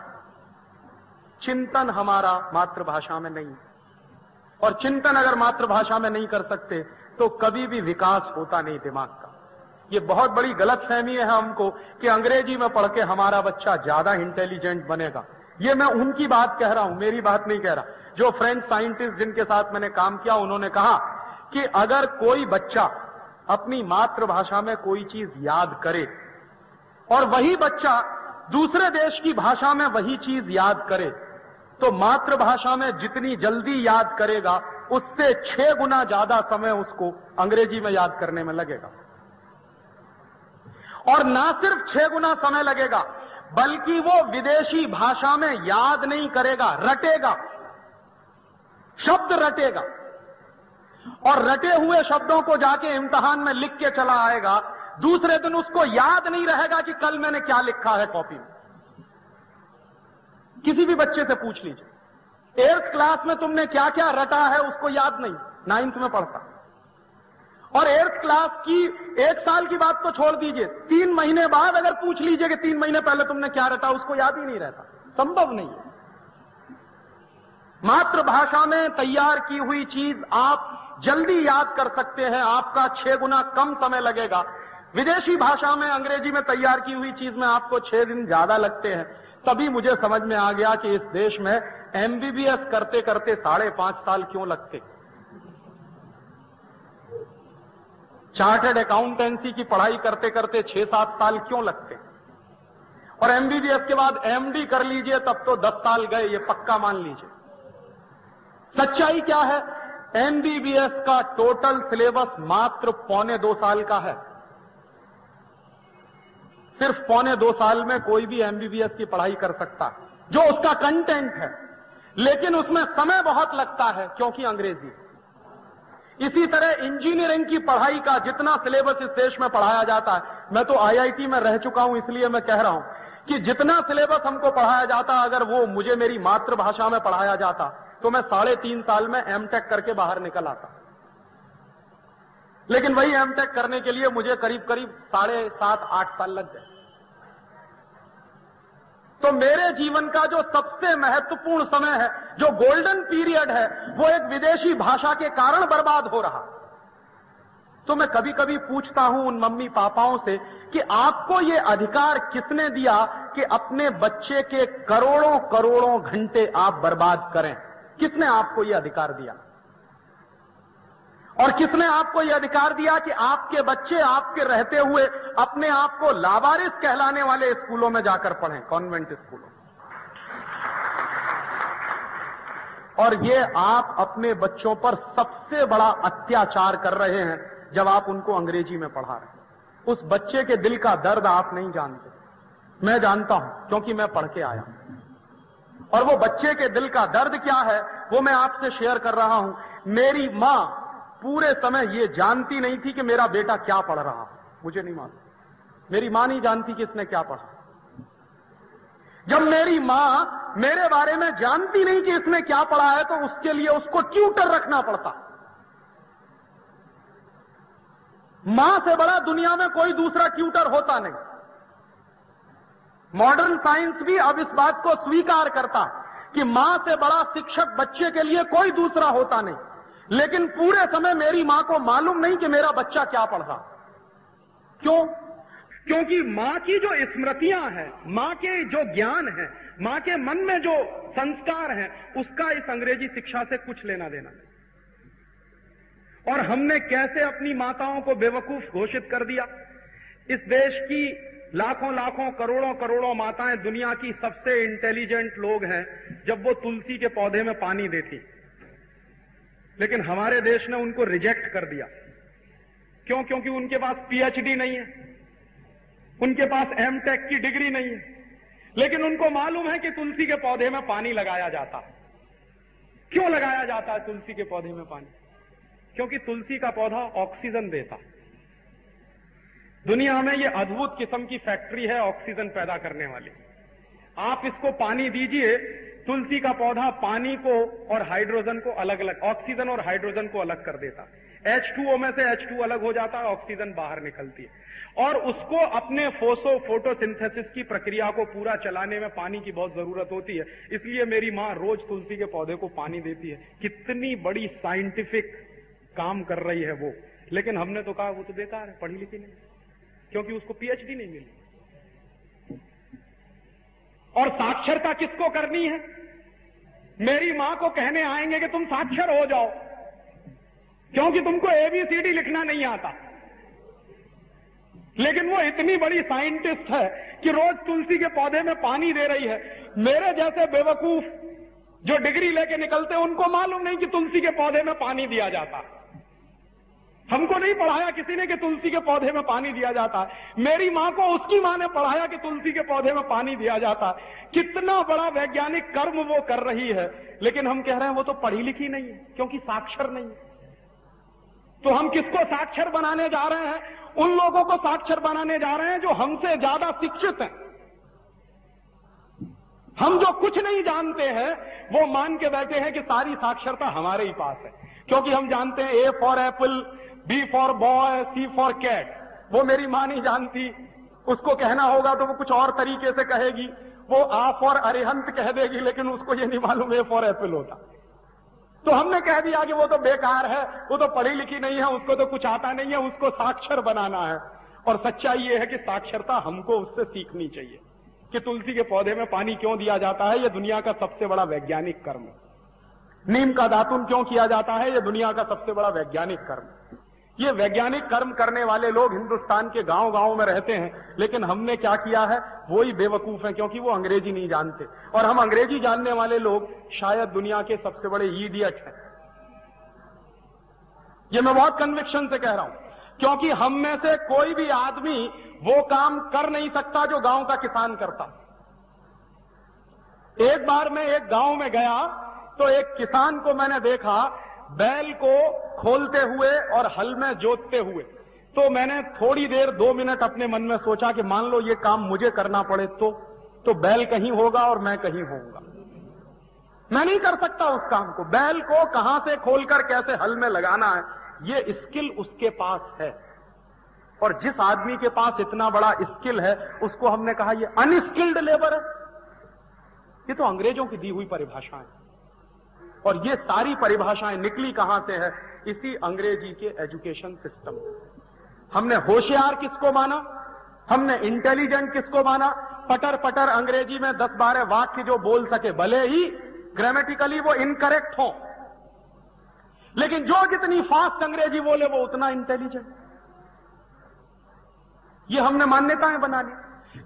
चिंतन हमारा मातृभाषा में नहीं। और चिंतन अगर मातृभाषा में नहीं कर सकते तो कभी भी विकास होता नहीं दिमाग का। ये बहुत बड़ी गलतफहमी है हमको कि अंग्रेजी में पढ़ के हमारा बच्चा ज्यादा इंटेलिजेंट बनेगा। ये मैं उनकी बात कह रहा हूं, मेरी बात नहीं कह रहा। जो फ्रेंच साइंटिस्ट जिनके साथ मैंने काम किया उन्होंने कहा कि अगर कोई बच्चा अपनी मातृभाषा में कोई चीज याद करे और वही बच्चा दूसरे देश की भाषा में वही चीज याद करे तो मातृभाषा में जितनी जल्दी याद करेगा उससे 6 गुना ज्यादा समय उसको अंग्रेजी में याद करने में लगेगा। और ना सिर्फ 6 गुना समय लगेगा बल्कि वो विदेशी भाषा में याद नहीं करेगा, रटेगा, शब्द रटेगा। और रटे हुए शब्दों को जाके इम्तिहान में लिख के चला आएगा। दूसरे दिन उसको याद नहीं रहेगा कि कल मैंने क्या लिखा है कॉपी में। किसी भी बच्चे से पूछ लीजिए 8th क्लास में तुमने क्या क्या रटा है, उसको याद नहीं, 9th में पढ़ता। और 8th क्लास की 1 साल की बात तो छोड़ दीजिए, 3 महीने बाद अगर पूछ लीजिए कि 3 महीने पहले तुमने क्या रटा, उसको याद ही नहीं रहता। संभव नहीं है। मातृभाषा में तैयार की हुई चीज आप जल्दी याद कर सकते हैं, आपका 6 गुना कम समय लगेगा। विदेशी भाषा में, अंग्रेजी में तैयार की हुई चीज में आपको 6 दिन ज्यादा लगते हैं। तभी मुझे समझ में आ गया कि इस देश में एमबीबीएस करते करते 5.5 साल क्यों लगते, चार्टर्ड अकाउंटेंसी की पढ़ाई करते करते 6-7 साल क्यों लगते, और एमबीबीएस के बाद एमडी कर लीजिए तब तो 10 साल गए, ये पक्का मान लीजिए। सच्चाई क्या है? एमबीबीएस का टोटल सिलेबस मात्र 2.25 साल का है। सिर्फ 2.25 साल में कोई भी एमबीबीएस की पढ़ाई कर सकता है, जो उसका कंटेंट है, लेकिन उसमें समय बहुत लगता है क्योंकि अंग्रेजी। इसी तरह इंजीनियरिंग की पढ़ाई का जितना सिलेबस इस देश में पढ़ाया जाता है, मैं तो आईआईटी में रह चुका हूं इसलिए मैं कह रहा हूं कि जितना सिलेबस हमको पढ़ाया जाता, अगर वो मुझे मेरी मातृभाषा में पढ़ाया जाता तो मैं 3.5 साल में एमटेक करके बाहर निकल आता। लेकिन वही एमटेक करने के लिए मुझे करीब 7.5-8 साल लग गए। तो मेरे जीवन का जो सबसे महत्वपूर्ण समय है, जो गोल्डन पीरियड है, वो एक विदेशी भाषा के कारण बर्बाद हो रहा। तो मैं कभी कभी पूछता हूं उन मम्मी पापाओं से कि आपको ये अधिकार किसने दिया कि अपने बच्चे के करोड़ों करोड़ों घंटे आप बर्बाद करें? किसने आपको ये अधिकार दिया? और किसने आपको यह अधिकार दिया कि आपके बच्चे आपके रहते हुए अपने आप को लावारिस कहलाने वाले स्कूलों में जाकर पढ़ें, कॉन्वेंट स्कूलों? और ये आप अपने बच्चों पर सबसे बड़ा अत्याचार कर रहे हैं जब आप उनको अंग्रेजी में पढ़ा रहे हैं। उस बच्चे के दिल का दर्द आप नहीं जानते, मैं जानता हूं, क्योंकि मैं पढ़ के आया हूं। और वो बच्चे के दिल का दर्द क्या है वो मैं आपसे शेयर कर रहा हूं। मेरी मां पूरे समय ये जानती नहीं थी कि मेरा बेटा क्या पढ़ रहा है, मुझे नहीं मालूम। मेरी मां नहीं जानती कि इसने क्या पढ़ा। जब मेरी मां मेरे बारे में जानती नहीं कि इसने क्या पढ़ा है, तो उसके लिए उसको ट्यूटर रखना पड़ता। मां से बड़ा दुनिया में कोई दूसरा ट्यूटर होता नहीं। मॉडर्न साइंस भी अब इस बात को स्वीकार करता कि मां से बड़ा शिक्षक बच्चे के लिए कोई दूसरा होता नहीं। लेकिन पूरे समय मेरी मां को मालूम नहीं कि मेरा बच्चा क्या पढ़ रहा। क्यों? क्योंकि मां की जो स्मृतियां हैं, मां के जो ज्ञान है, मां के मन में जो संस्कार है, उसका इस अंग्रेजी शिक्षा से कुछ लेना देना नहीं। और हमने कैसे अपनी माताओं को बेवकूफ घोषित कर दिया। इस देश की लाखों लाखों करोड़ों करोड़ों माताएं दुनिया की सबसे इंटेलिजेंट लोग हैं जब वो तुलसी के पौधे में पानी देती, लेकिन हमारे देश ने उनको रिजेक्ट कर दिया। क्यों? क्योंकि उनके पास पीएचडी नहीं है, उनके पास एमटेक की डिग्री नहीं है, लेकिन उनको मालूम है कि तुलसी के पौधे में पानी लगाया जाता है। क्यों लगाया जाता है तुलसी के पौधे में पानी? क्योंकि तुलसी का पौधा ऑक्सीजन देता। दुनिया में यह अद्भुत किस्म की फैक्ट्री है ऑक्सीजन पैदा करने वाली। आप इसको पानी दीजिए, तुलसी का पौधा पानी को और हाइड्रोजन को अलग अलग, ऑक्सीजन और हाइड्रोजन को अलग कर देता। H2O में से H2 अलग हो जाता है, ऑक्सीजन बाहर निकलती है। और उसको अपने फोटोसिंथेसिस की प्रक्रिया को पूरा चलाने में पानी की बहुत जरूरत होती है। इसलिए मेरी मां रोज तुलसी के पौधे को पानी देती है। कितनी बड़ी साइंटिफिक काम कर रही है वो। लेकिन हमने तो कहा वो तो बेकार है, पढ़ी लिखी नहीं, क्योंकि उसको पीएचडी नहीं मिली। और साक्षरता किसको करनी है? मेरी मां को कहने आएंगे कि तुम साक्षर हो जाओ, क्योंकि तुमको एबीसीडी लिखना नहीं आता। लेकिन वो इतनी बड़ी साइंटिस्ट है कि रोज तुलसी के पौधे में पानी दे रही है। मेरे जैसे बेवकूफ जो डिग्री लेके निकलते, उनको मालूम नहीं कि तुलसी के पौधे में पानी दिया जाता। हमको नहीं पढ़ाया किसी ने कि तुलसी के पौधे में पानी दिया जाता है। मेरी मां को उसकी मां ने पढ़ाया कि तुलसी के पौधे में पानी दिया जाता है। कितना बड़ा वैज्ञानिक कर्म वो कर रही है, लेकिन हम कह रहे हैं वो तो पढ़ी लिखी नहीं है, क्योंकि साक्षर नहीं है। तो हम किसको साक्षर बनाने जा रहे हैं? उन लोगों को साक्षर बनाने जा रहे हैं जो हमसे ज्यादा शिक्षित हैं। हम जो कुछ नहीं जानते हैं वो मान के बैठे हैं कि सारी साक्षरता हमारे ही पास है, क्योंकि हम जानते हैं A for apple, B for boy, C for cat. वो मेरी मां नहीं जानती, उसको कहना होगा तो वो कुछ और तरीके से कहेगी। वो आ फॉर अरिहंत कह देगी, लेकिन उसको ये नहीं मालूम ए फॉर एप्पल होता। तो हमने कह दिया कि वो तो बेकार है, वो तो पढ़ी लिखी नहीं है, उसको तो कुछ आता नहीं है, उसको साक्षर बनाना है। और सच्चाई ये है कि साक्षरता हमको उससे सीखनी चाहिए कि तुलसी के पौधे में पानी क्यों दिया जाता है। यह दुनिया का सबसे बड़ा वैज्ञानिक कर्म है। नीम का दातुन क्यों किया जाता है? यह दुनिया का सबसे बड़ा वैज्ञानिक कर्म है। ये वैज्ञानिक कर्म करने वाले लोग हिंदुस्तान के गांव गांव में रहते हैं, लेकिन हमने क्या किया है? वो ही बेवकूफ है, क्योंकि वो अंग्रेजी नहीं जानते। और हम अंग्रेजी जानने वाले लोग शायद दुनिया के सबसे बड़े इडियट हैं। ये मैं बहुत कन्विक्शन से कह रहा हूं, क्योंकि हम में से कोई भी आदमी वो काम कर नहीं सकता जो गांव का किसान करता। एक बार मैं एक गांव में गया तो एक किसान को मैंने देखा बैल को खोलते हुए और हल में जोतते हुए। तो मैंने थोड़ी देर 2 मिनट अपने मन में सोचा कि मान लो ये काम मुझे करना पड़े तो बैल कहीं होगा और मैं कहीं होऊंगा। मैं नहीं कर सकता उस काम को। बैल को कहां से खोलकर कैसे हल में लगाना है, ये स्किल उसके पास है। और जिस आदमी के पास इतना बड़ा स्किल है, उसको हमने कहा ये अनस्किल्ड लेबर है। ये तो अंग्रेजों की दी हुई परिभाषाएं, और ये सारी परिभाषाएं निकली कहां से है? इसी अंग्रेजी के एजुकेशन सिस्टम। हमने होशियार किसको माना, हमने इंटेलिजेंट किसको माना? पटर पटर अंग्रेजी में 10-12 वाक्य जो बोल सके, भले ही ग्रामेटिकली वो इनकरेक्ट हो, लेकिन जो जितनी फास्ट अंग्रेजी बोले वो उतना इंटेलिजेंट। ये हमने मान्यताएं बना ली।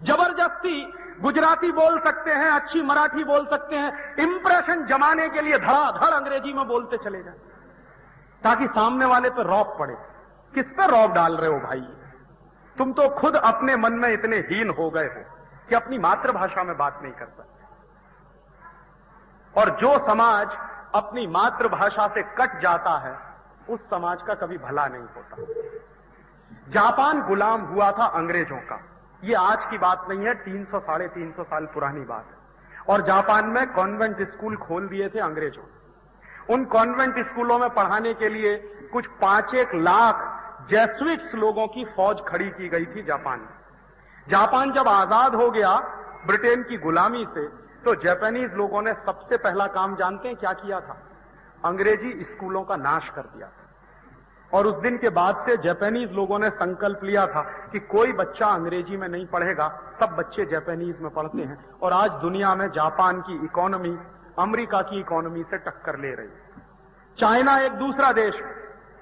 जबरदस्ती गुजराती बोल सकते हैं, अच्छी मराठी बोल सकते हैं, इंप्रेशन जमाने के लिए धड़ाधड़ अंग्रेजी में बोलते चले जाए ताकि सामने वाले पे रौब पड़े। किस पे रौब डाल रहे हो भाई? तुम तो खुद अपने मन में इतने हीन हो गए हो कि अपनी मातृभाषा में बात नहीं कर सकते। और जो समाज अपनी मातृभाषा से कट जाता है उस समाज का कभी भला नहीं होता। जापान गुलाम हुआ था अंग्रेजों का, ये आज की बात नहीं है, 300-350 साल पुरानी बात है। और जापान में कॉन्वेंट स्कूल खोल दिए थे अंग्रेजों। उन कॉन्वेंट स्कूलों में पढ़ाने के लिए कुछ 5-1 लाख जेसुइट्स लोगों की फौज खड़ी की गई थी जापान में। जापान जब आजाद हो गया ब्रिटेन की गुलामी से, तो जापानीज लोगों ने सबसे पहला काम जानते हैं क्या किया था? अंग्रेजी स्कूलों का नाश कर दिया था। और उस दिन के बाद से जापानीज लोगों ने संकल्प लिया था कि कोई बच्चा अंग्रेजी में नहीं पढ़ेगा, सब बच्चे जापानीज में पढ़ते हैं। और आज दुनिया में जापान की इकोनॉमी अमेरिका की इकोनॉमी से टक्कर ले रही है। चाइना एक दूसरा देश,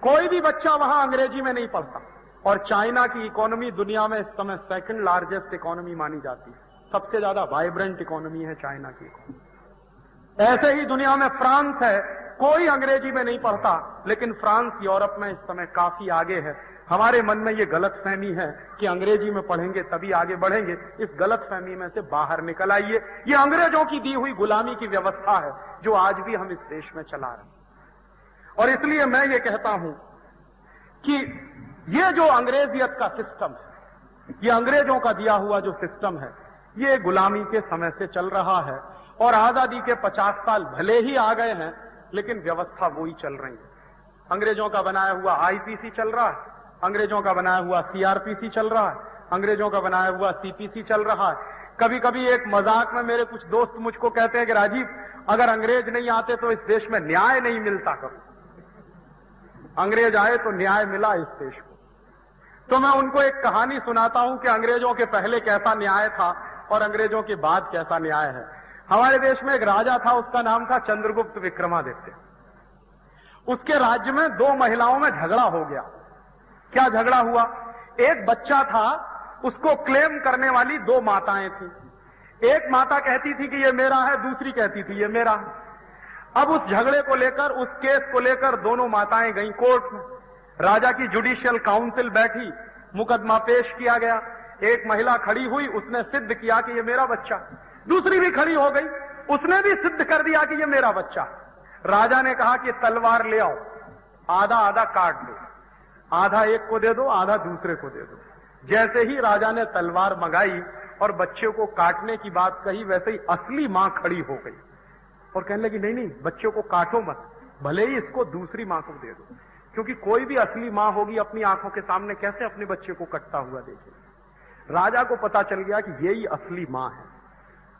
कोई भी बच्चा वहां अंग्रेजी में नहीं पढ़ता। और चाइना की इकोनॉमी दुनिया में इस समय 2nd लार्जेस्ट इकोनॉमी मानी जाती है। सबसे ज्यादा वाइब्रेंट इकोनॉमी है चाइना की इकोनॉमी। ऐसे ही दुनिया में फ्रांस है, कोई अंग्रेजी में नहीं पढ़ता, लेकिन फ्रांस यूरोप में इस समय काफी आगे है। हमारे मन में ये गलतफहमी है कि अंग्रेजी में पढ़ेंगे तभी आगे बढ़ेंगे। इस गलतफहमी में से बाहर निकल आइए। ये अंग्रेजों की दी हुई गुलामी की व्यवस्था है जो आज भी हम इस देश में चला रहे हैं। और इसलिए मैं ये कहता हूं कि ये जो अंग्रेजियत का सिस्टम है, ये अंग्रेजों का दिया हुआ जो सिस्टम है, ये गुलामी के समय से चल रहा है। और आजादी के 50 साल भले ही आ गए हैं, लेकिन व्यवस्था वही चल रही है। अंग्रेजों का बनाया हुआ आईपीसी चल रहा है, अंग्रेजों का बनाया हुआ सीआरपीसी चल रहा है, अंग्रेजों का बनाया हुआ सीपीसी चल रहा है। कभी कभी एक मजाक में मेरे कुछ दोस्त मुझको कहते हैं कि राजीव, अगर अंग्रेज नहीं आते तो इस देश में न्याय नहीं मिलता। कभी अंग्रेज आए तो न्याय मिला इस देश को। तो मैं उनको एक कहानी सुनाता हूं कि अंग्रेजों के पहले कैसा न्याय था और अंग्रेजों के बाद कैसा न्याय है। हमारे देश में एक राजा था, उसका नाम था चंद्रगुप्त विक्रमादित्य। उसके राज्य में 2 महिलाओं में झगड़ा हो गया। क्या झगड़ा हुआ? एक बच्चा था, उसको क्लेम करने वाली 2 माताएं थी। एक माता कहती थी कि ये मेरा है, दूसरी कहती थी ये मेरा है। अब उस झगड़े को लेकर, उस केस को लेकर दोनों माताएं गई कोर्ट में। राजा की जुडिशियल काउंसिल बैठी, मुकदमा पेश किया गया। एक महिला खड़ी हुई, उसने सिद्ध किया कि ये मेरा बच्चा। दूसरी भी खड़ी हो गई, उसने भी सिद्ध कर दिया कि ये मेरा बच्चा। राजा ने कहा कि तलवार ले आओ, आधा आधा काट दो, आधा एक को दे दो, आधा दूसरे को दे दो। जैसे ही राजा ने तलवार मंगाई और बच्चे को काटने की बात कही, वैसे ही असली मां खड़ी हो गई और कहने लगी, नहीं नहीं, बच्चों को काटो मत, भले ही इसको दूसरी मां को दे दो। क्योंकि कोई भी असली मां होगी अपनी आंखों के सामने कैसे अपने बच्चे को कटता हुआ देखे। राजा को पता चल गया कि यही असली मां है,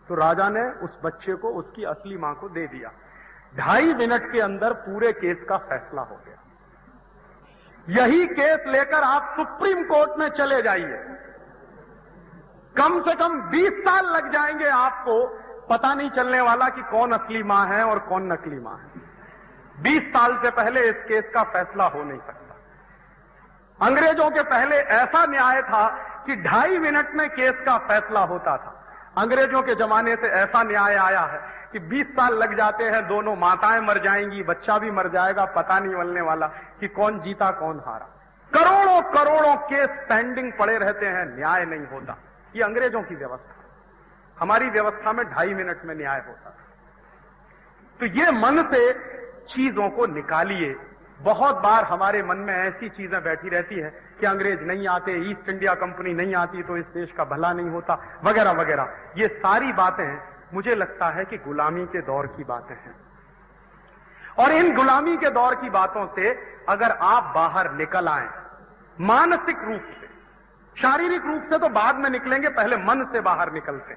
तो राजा ने उस बच्चे को उसकी असली मां को दे दिया। 2.5 मिनट के अंदर पूरे केस का फैसला हो गया। यही केस लेकर आप सुप्रीम कोर्ट में चले जाइए, कम से कम 20 साल लग जाएंगे आपको, पता नहीं चलने वाला कि कौन असली मां है और कौन नकली मां है। 20 साल से पहले इस केस का फैसला हो नहीं सकता। अंग्रेजों के पहले ऐसा न्याय था कि 2.5 मिनट में केस का फैसला होता था। अंग्रेजों के जमाने से ऐसा न्याय आया है कि 20 साल लग जाते हैं, दोनों माताएं मर जाएंगी, बच्चा भी मर जाएगा, पता नहीं चलने वाला कि कौन जीता कौन हारा। करोड़ों करोड़ों केस पेंडिंग पड़े रहते हैं, न्याय नहीं होता। ये अंग्रेजों की व्यवस्था। हमारी व्यवस्था में 2.5 मिनट में न्याय होता। तो ये मन से चीजों को निकालिए। बहुत बार हमारे मन में ऐसी चीजें बैठी रहती है कि अंग्रेज नहीं आते, ईस्ट इंडिया कंपनी नहीं आती तो इस देश का भला नहीं होता, वगैरह वगैरह। ये सारी बातें मुझे लगता है कि गुलामी के दौर की बातें हैं। और इन गुलामी के दौर की बातों से अगर आप बाहर निकल आए मानसिक रूप से, शारीरिक रूप से तो बाद में निकलेंगे, पहले मन से बाहर निकलते,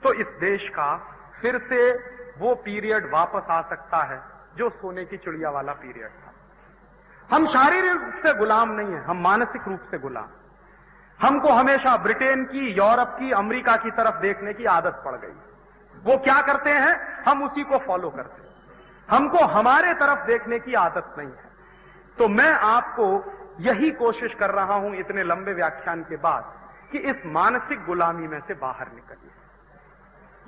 तो इस देश का फिर से वो पीरियड वापस आ सकता है जो सोने की चिड़िया वाला पीरियड था। हम शारीरिक रूप से गुलाम नहीं है, हम मानसिक रूप से गुलाम। हमको हमेशा ब्रिटेन की, यूरोप की, अमेरिका की तरफ देखने की आदत पड़ गई। वो क्या करते हैं, हम उसी को फॉलो करते हैं। हमको हमारे तरफ देखने की आदत नहीं है। तो मैं आपको यही कोशिश कर रहा हूं इतने लंबे व्याख्यान के बाद कि इस मानसिक गुलामी में से बाहर निकलिए।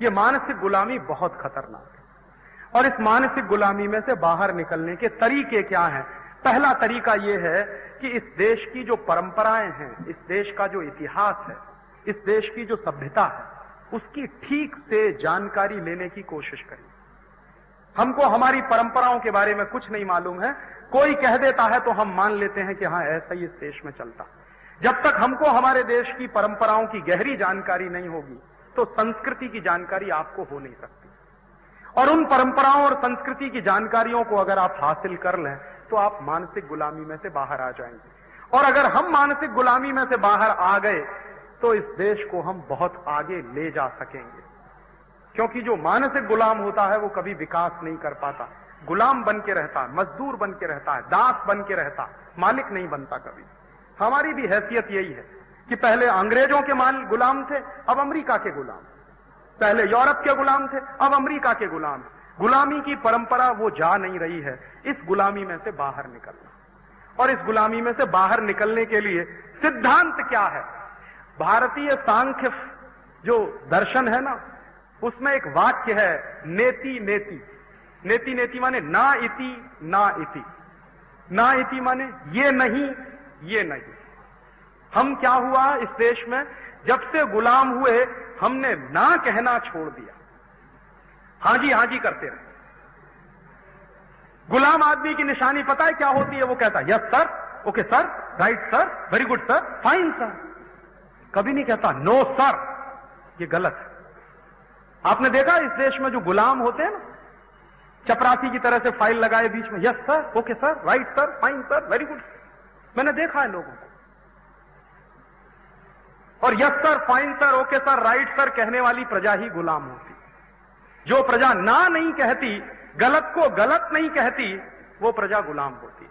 यह मानसिक गुलामी बहुत खतरनाक है और इस मानसिक गुलामी में से बाहर निकलने के तरीके क्या हैं? पहला तरीका यह है कि इस देश की जो परंपराएं हैं, इस देश का जो इतिहास है, इस देश की जो सभ्यता है, उसकी ठीक से जानकारी लेने की कोशिश करें। हमको हमारी परंपराओं के बारे में कुछ नहीं मालूम है, कोई कह देता है तो हम मान लेते हैं कि हां ऐसा ही इस देश में चलता। जब तक हमको हमारे देश की परंपराओं की गहरी जानकारी नहीं होगी तो संस्कृति की जानकारी आपको हो नहीं सकती। और उन परंपराओं और संस्कृति की जानकारियों को अगर आप हासिल कर लें तो आप मानसिक गुलामी में से बाहर आ जाएंगे। और अगर हम मानसिक गुलामी में से बाहर आ गए तो इस देश को हम बहुत आगे ले जा सकेंगे। क्योंकि जो मानसिक गुलाम होता है वो कभी विकास नहीं कर पाता, गुलाम बन के रहता है, मजदूर बन के रहता है, दास बन के रहता है, मालिक नहीं बनता कभी। हमारी भी हैसियत यही है कि पहले अंग्रेजों के गुलाम थे, अब अमेरिका के गुलाम, पहले यूरोप के गुलाम थे, अब अमेरिका के गुलाम। गुलामी की परंपरा वो जा नहीं रही है। इस गुलामी में से बाहर निकलना, और इस गुलामी में से बाहर निकलने के लिए सिद्धांत क्या है? भारतीय सांख्य जो दर्शन है ना, उसमें एक वाक्य है, नेति नेति। नेति नेति माने ना इति ना इति। ना इति माने ये नहीं, ये नहीं। हम क्या हुआ इस देश में, जब से गुलाम हुए हमने ना कहना छोड़ दिया, हाँ जी करते रहे। गुलाम आदमी की निशानी पता है क्या होती है? वो कहता है yes sir, okay sir, right sir, very good sir, fine sir. कभी नहीं कहता नो सर, ये गलत है। आपने देखा इस देश में जो गुलाम होते हैं ना, चपरासी की तरह से फाइल लगाए बीच में, yes sir, okay sir, right sir, fine sir, very good sir. मैंने देखा है लोगों को। और yes sir, fine sir, okay sir, right sir कहने वाली प्रजा ही गुलाम होती। जो प्रजा ना नहीं कहती, गलत को गलत नहीं कहती, वो प्रजा गुलाम होती।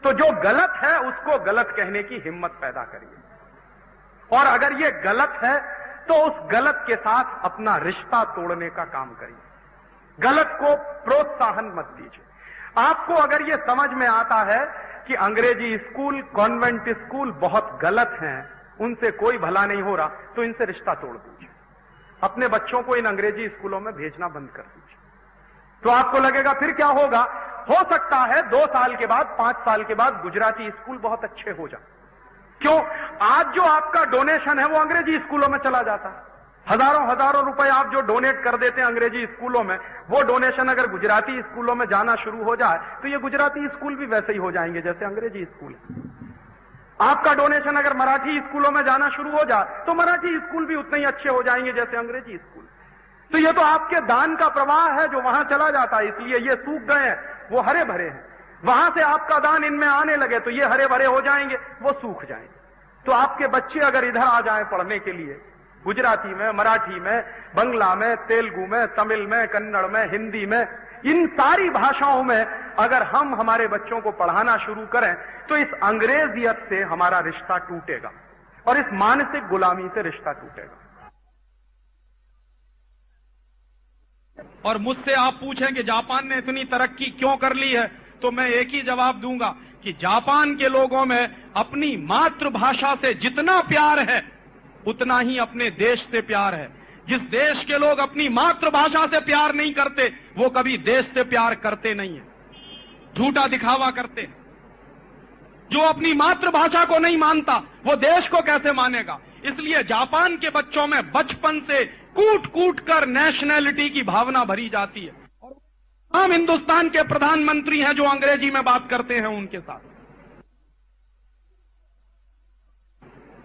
तो जो गलत है उसको गलत कहने की हिम्मत पैदा करिए, और अगर ये गलत है तो उस गलत के साथ अपना रिश्ता तोड़ने का काम करिए। गलत को प्रोत्साहन मत दीजिए। आपको अगर ये समझ में आता है कि अंग्रेजी स्कूल, कॉन्वेंट स्कूल बहुत गलत हैं, उनसे कोई भला नहीं हो रहा, तो इनसे रिश्ता तोड़ दीजिए। अपने बच्चों को इन अंग्रेजी स्कूलों में भेजना बंद कर दीजिए। तो आपको लगेगा फिर क्या होगा, हो सकता है 2 साल के बाद, 5 साल के बाद गुजराती स्कूल बहुत अच्छे हो जाए। क्यों? आज जो आपका डोनेशन है वो अंग्रेजी स्कूलों में चला जाता है। हजारों रुपए आप जो डोनेट कर देते हैं अंग्रेजी स्कूलों में, वो डोनेशन अगर गुजराती स्कूलों में जाना शुरू हो जाए तो ये गुजराती स्कूल भी वैसे ही हो जाएंगे जैसे अंग्रेजी स्कूल है। आपका डोनेशन अगर मराठी स्कूलों में जाना शुरू हो जाए तो मराठी स्कूल भी उतने ही अच्छे हो जाएंगे जैसे अंग्रेजी स्कूल। तो ये तो आपके दान का प्रवाह है जो वहां चला जाता है, इसलिए ये सूख गए हैं, वो हरे भरे हैं। वहां से आपका दान इनमें आने लगे तो ये हरे भरे हो जाएंगे, वो सूख जाएंगे। तो आपके बच्चे अगर इधर आ जाएं पढ़ने के लिए, गुजराती में, मराठी में, बंगला में, तेलुगु में, तमिल में, कन्नड़ में, हिंदी में, इन सारी भाषाओं में अगर हम हमारे बच्चों को पढ़ाना शुरू करें तो इस अंग्रेजियत से हमारा रिश्ता टूटेगा और इस मानसिक गुलामी से रिश्ता टूटेगा।
और मुझसे आप पूछें कि जापान ने इतनी तरक्की क्यों कर ली है, तो मैं एक ही जवाब दूंगा कि जापान के लोगों में अपनी मातृभाषा से जितना प्यार है उतना ही अपने देश से प्यार है। जिस देश के लोग अपनी मातृभाषा से प्यार नहीं करते वो कभी देश से प्यार करते नहीं है, झूठा दिखावा करते हैं। जो अपनी मातृभाषा को नहीं मानता वो देश को कैसे मानेगा? इसलिए जापान के बच्चों में बचपन से कूट कूट कर नेशनैलिटी की भावना भरी जाती है। और हम हिंदुस्तान के प्रधानमंत्री हैं जो अंग्रेजी में बात करते हैं उनके साथ।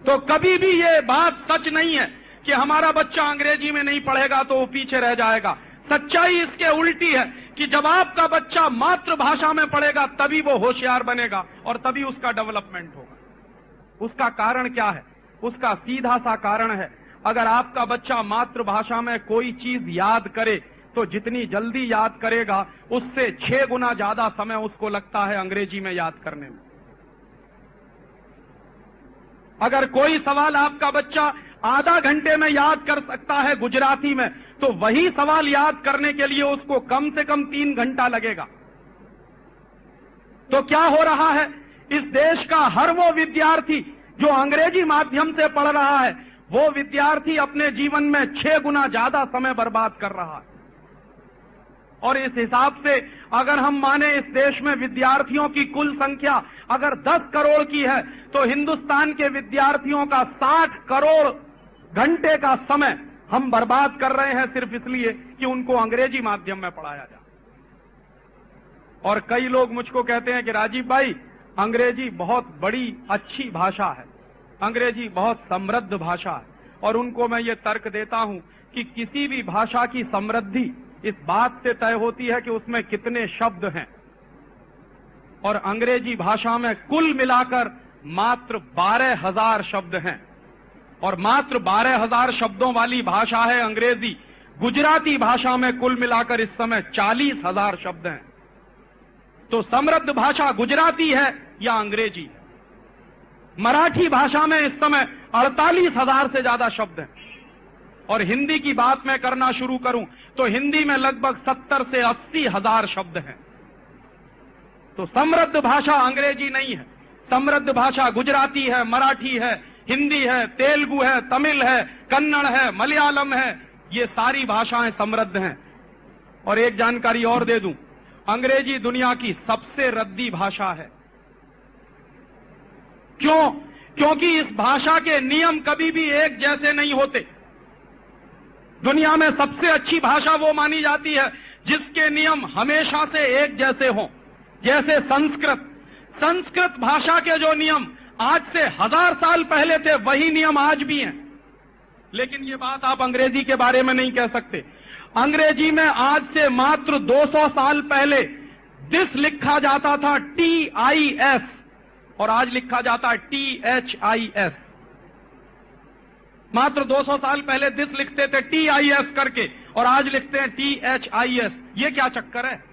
तो कभी भी ये बात सच नहीं है कि हमारा बच्चा अंग्रेजी में नहीं पढ़ेगा तो वो पीछे रह जाएगा। सच्चाई इसके उल्टी है कि जब आपका बच्चा मातृभाषा में पढ़ेगा तभी वो होशियार बनेगा और तभी उसका डेवलपमेंट होगा। उसका कारण क्या है? उसका सीधा सा कारण है अगर आपका बच्चा मातृभाषा में कोई चीज याद करे तो जितनी जल्दी याद करेगा उससे 6 गुना ज्यादा समय उसको लगता है अंग्रेजी में याद करने में। अगर कोई सवाल आपका बच्चा आधा घंटे में याद कर सकता है गुजराती में, तो वही सवाल याद करने के लिए उसको कम से कम 3 घंटा लगेगा। तो क्या हो रहा है, इस देश का हर वो विद्यार्थी जो अंग्रेजी माध्यम से पढ़ रहा है, वो विद्यार्थी अपने जीवन में 6 गुना ज्यादा समय बर्बाद कर रहा है। और इस हिसाब से अगर हम माने इस देश में विद्यार्थियों की कुल संख्या अगर 10 करोड़ की है, तो हिंदुस्तान के विद्यार्थियों का 60 करोड़ घंटे का समय हम बर्बाद कर रहे हैं सिर्फ इसलिए कि उनको अंग्रेजी माध्यम में पढ़ाया जाए। और कई लोग मुझको कहते हैं कि राजीव भाई, अंग्रेजी बहुत बड़ी अच्छी भाषा है, अंग्रेजी बहुत समृद्ध भाषा है। और उनको मैं ये तर्क देता हूं कि किसी भी भाषा की समृद्धि इस बात से तय होती है कि उसमें कितने शब्द हैं। और अंग्रेजी भाषा में कुल मिलाकर मात्र 12,000 शब्द हैं, और मात्र 12,000 शब्दों वाली भाषा है अंग्रेजी। गुजराती भाषा में कुल मिलाकर इस समय 40,000 शब्द हैं। तो समृद्ध भाषा गुजराती है या अंग्रेजी? मराठी भाषा में इस समय 48,000 से ज्यादा शब्द हैं। और हिंदी की बात मैं करना शुरू करूं तो हिंदी में लगभग 70 से 80,000 शब्द हैं। तो समृद्ध भाषा अंग्रेजी नहीं है, समृद्ध भाषा गुजराती है, मराठी है, हिंदी है, तेलुगु है, तमिल है, कन्नड़ है, मलयालम है। ये सारी भाषाएं समृद्ध हैं। और एक जानकारी और दे दूं, अंग्रेजी दुनिया की सबसे रद्दी भाषा है। क्यों? क्योंकि इस भाषा के नियम कभी भी एक जैसे नहीं होते। दुनिया में सबसे अच्छी भाषा वो मानी जाती है जिसके नियम हमेशा से एक जैसे हों। जैसे संस्कृत भाषा के जो नियम आज से 1000 साल पहले थे, वही नियम आज भी हैं। लेकिन ये बात आप अंग्रेजी के बारे में नहीं कह सकते। अंग्रेजी में आज से मात्र 200 साल पहले दिस लिखा जाता था TIS, और आज लिखा जाता है THIS। मात्र 200 साल पहले दिस लिखते थे TIS करके, और आज लिखते हैं THIS। ये क्या चक्कर है?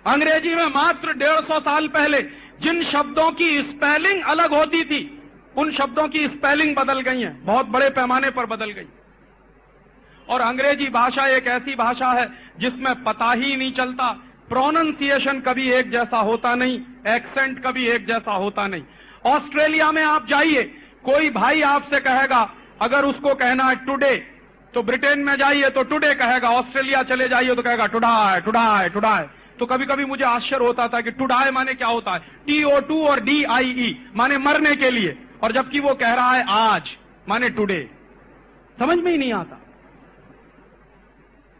अंग्रेजी में मात्र 150 साल पहले जिन शब्दों की स्पेलिंग अलग होती थी, उन शब्दों की स्पेलिंग बदल गई है, बहुत बड़े पैमाने पर बदल गई। और अंग्रेजी भाषा एक ऐसी भाषा है जिसमें पता ही नहीं चलता, प्रोनंसिएशन कभी एक जैसा होता नहीं, एक्सेंट कभी एक जैसा होता नहीं। ऑस्ट्रेलिया में आप जाइए, कोई भाई आपसे कहेगा, अगर उसको कहना है टुडे, तो ब्रिटेन में जाइए तो टुडे कहेगा, ऑस्ट्रेलिया चले जाइए तो कहेगा टुडाई टुडाई टुडाई। तो कभी कभी मुझे आश्चर्य होता था कि टुडाई माने क्या होता है, TO2 और DIE माने मरने के लिए, और जबकि वो कह रहा है आज माने टुडे। समझ में ही नहीं आता।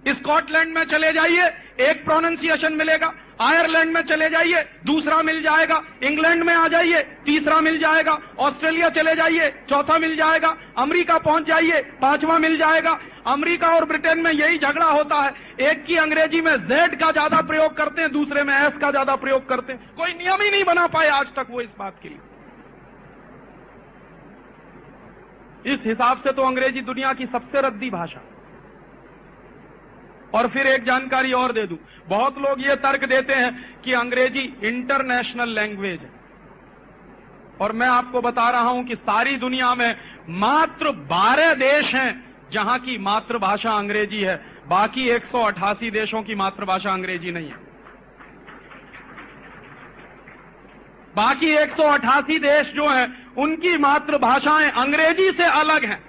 स्कॉटलैंड में चले जाइए एक प्रोनाउंसिएशन मिलेगा, आयरलैंड में चले जाइए दूसरा मिल जाएगा, इंग्लैंड में आ जाइए तीसरा मिल जाएगा, ऑस्ट्रेलिया चले जाइए चौथा मिल जाएगा, अमेरिका पहुंच जाइए पांचवा मिल जाएगा। अमेरिका और ब्रिटेन में यही झगड़ा होता है, एक की अंग्रेजी में Z का ज्यादा प्रयोग करते हैं, दूसरे में S का ज्यादा प्रयोग करते हैं। कोई नियम ही नहीं बना पाए आज तक वो इस बात के लिए। इस हिसाब से तो अंग्रेजी दुनिया की सबसे रद्दी भाषा। और फिर एक जानकारी और दे दूं, बहुत लोग ये तर्क देते हैं कि अंग्रेजी इंटरनेशनल लैंग्वेज है, और मैं आपको बता रहा हूं कि सारी दुनिया में मात्र 12 देश हैं जहां की मातृभाषा अंग्रेजी है, बाकी 188 देशों की मातृभाषा अंग्रेजी नहीं है। बाकी 188 देश जो हैं उनकी मातृभाषाएं अंग्रेजी से अलग हैं।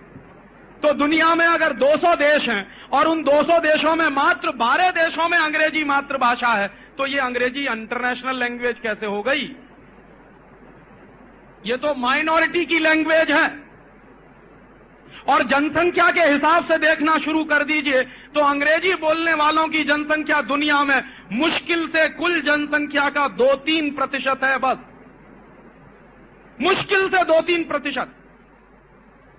तो दुनिया में अगर 200 देश हैं और उन 200 देशों में मात्र 12 देशों में अंग्रेजी मातृभाषा है, तो ये अंग्रेजी इंटरनेशनल लैंग्वेज कैसे हो गई? ये तो माइनॉरिटी की लैंग्वेज है। और जनसंख्या के हिसाब से देखना शुरू कर दीजिए तो अंग्रेजी बोलने वालों की जनसंख्या दुनिया में मुश्किल से कुल जनसंख्या का 2-3% है, बस मुश्किल से 2-3%।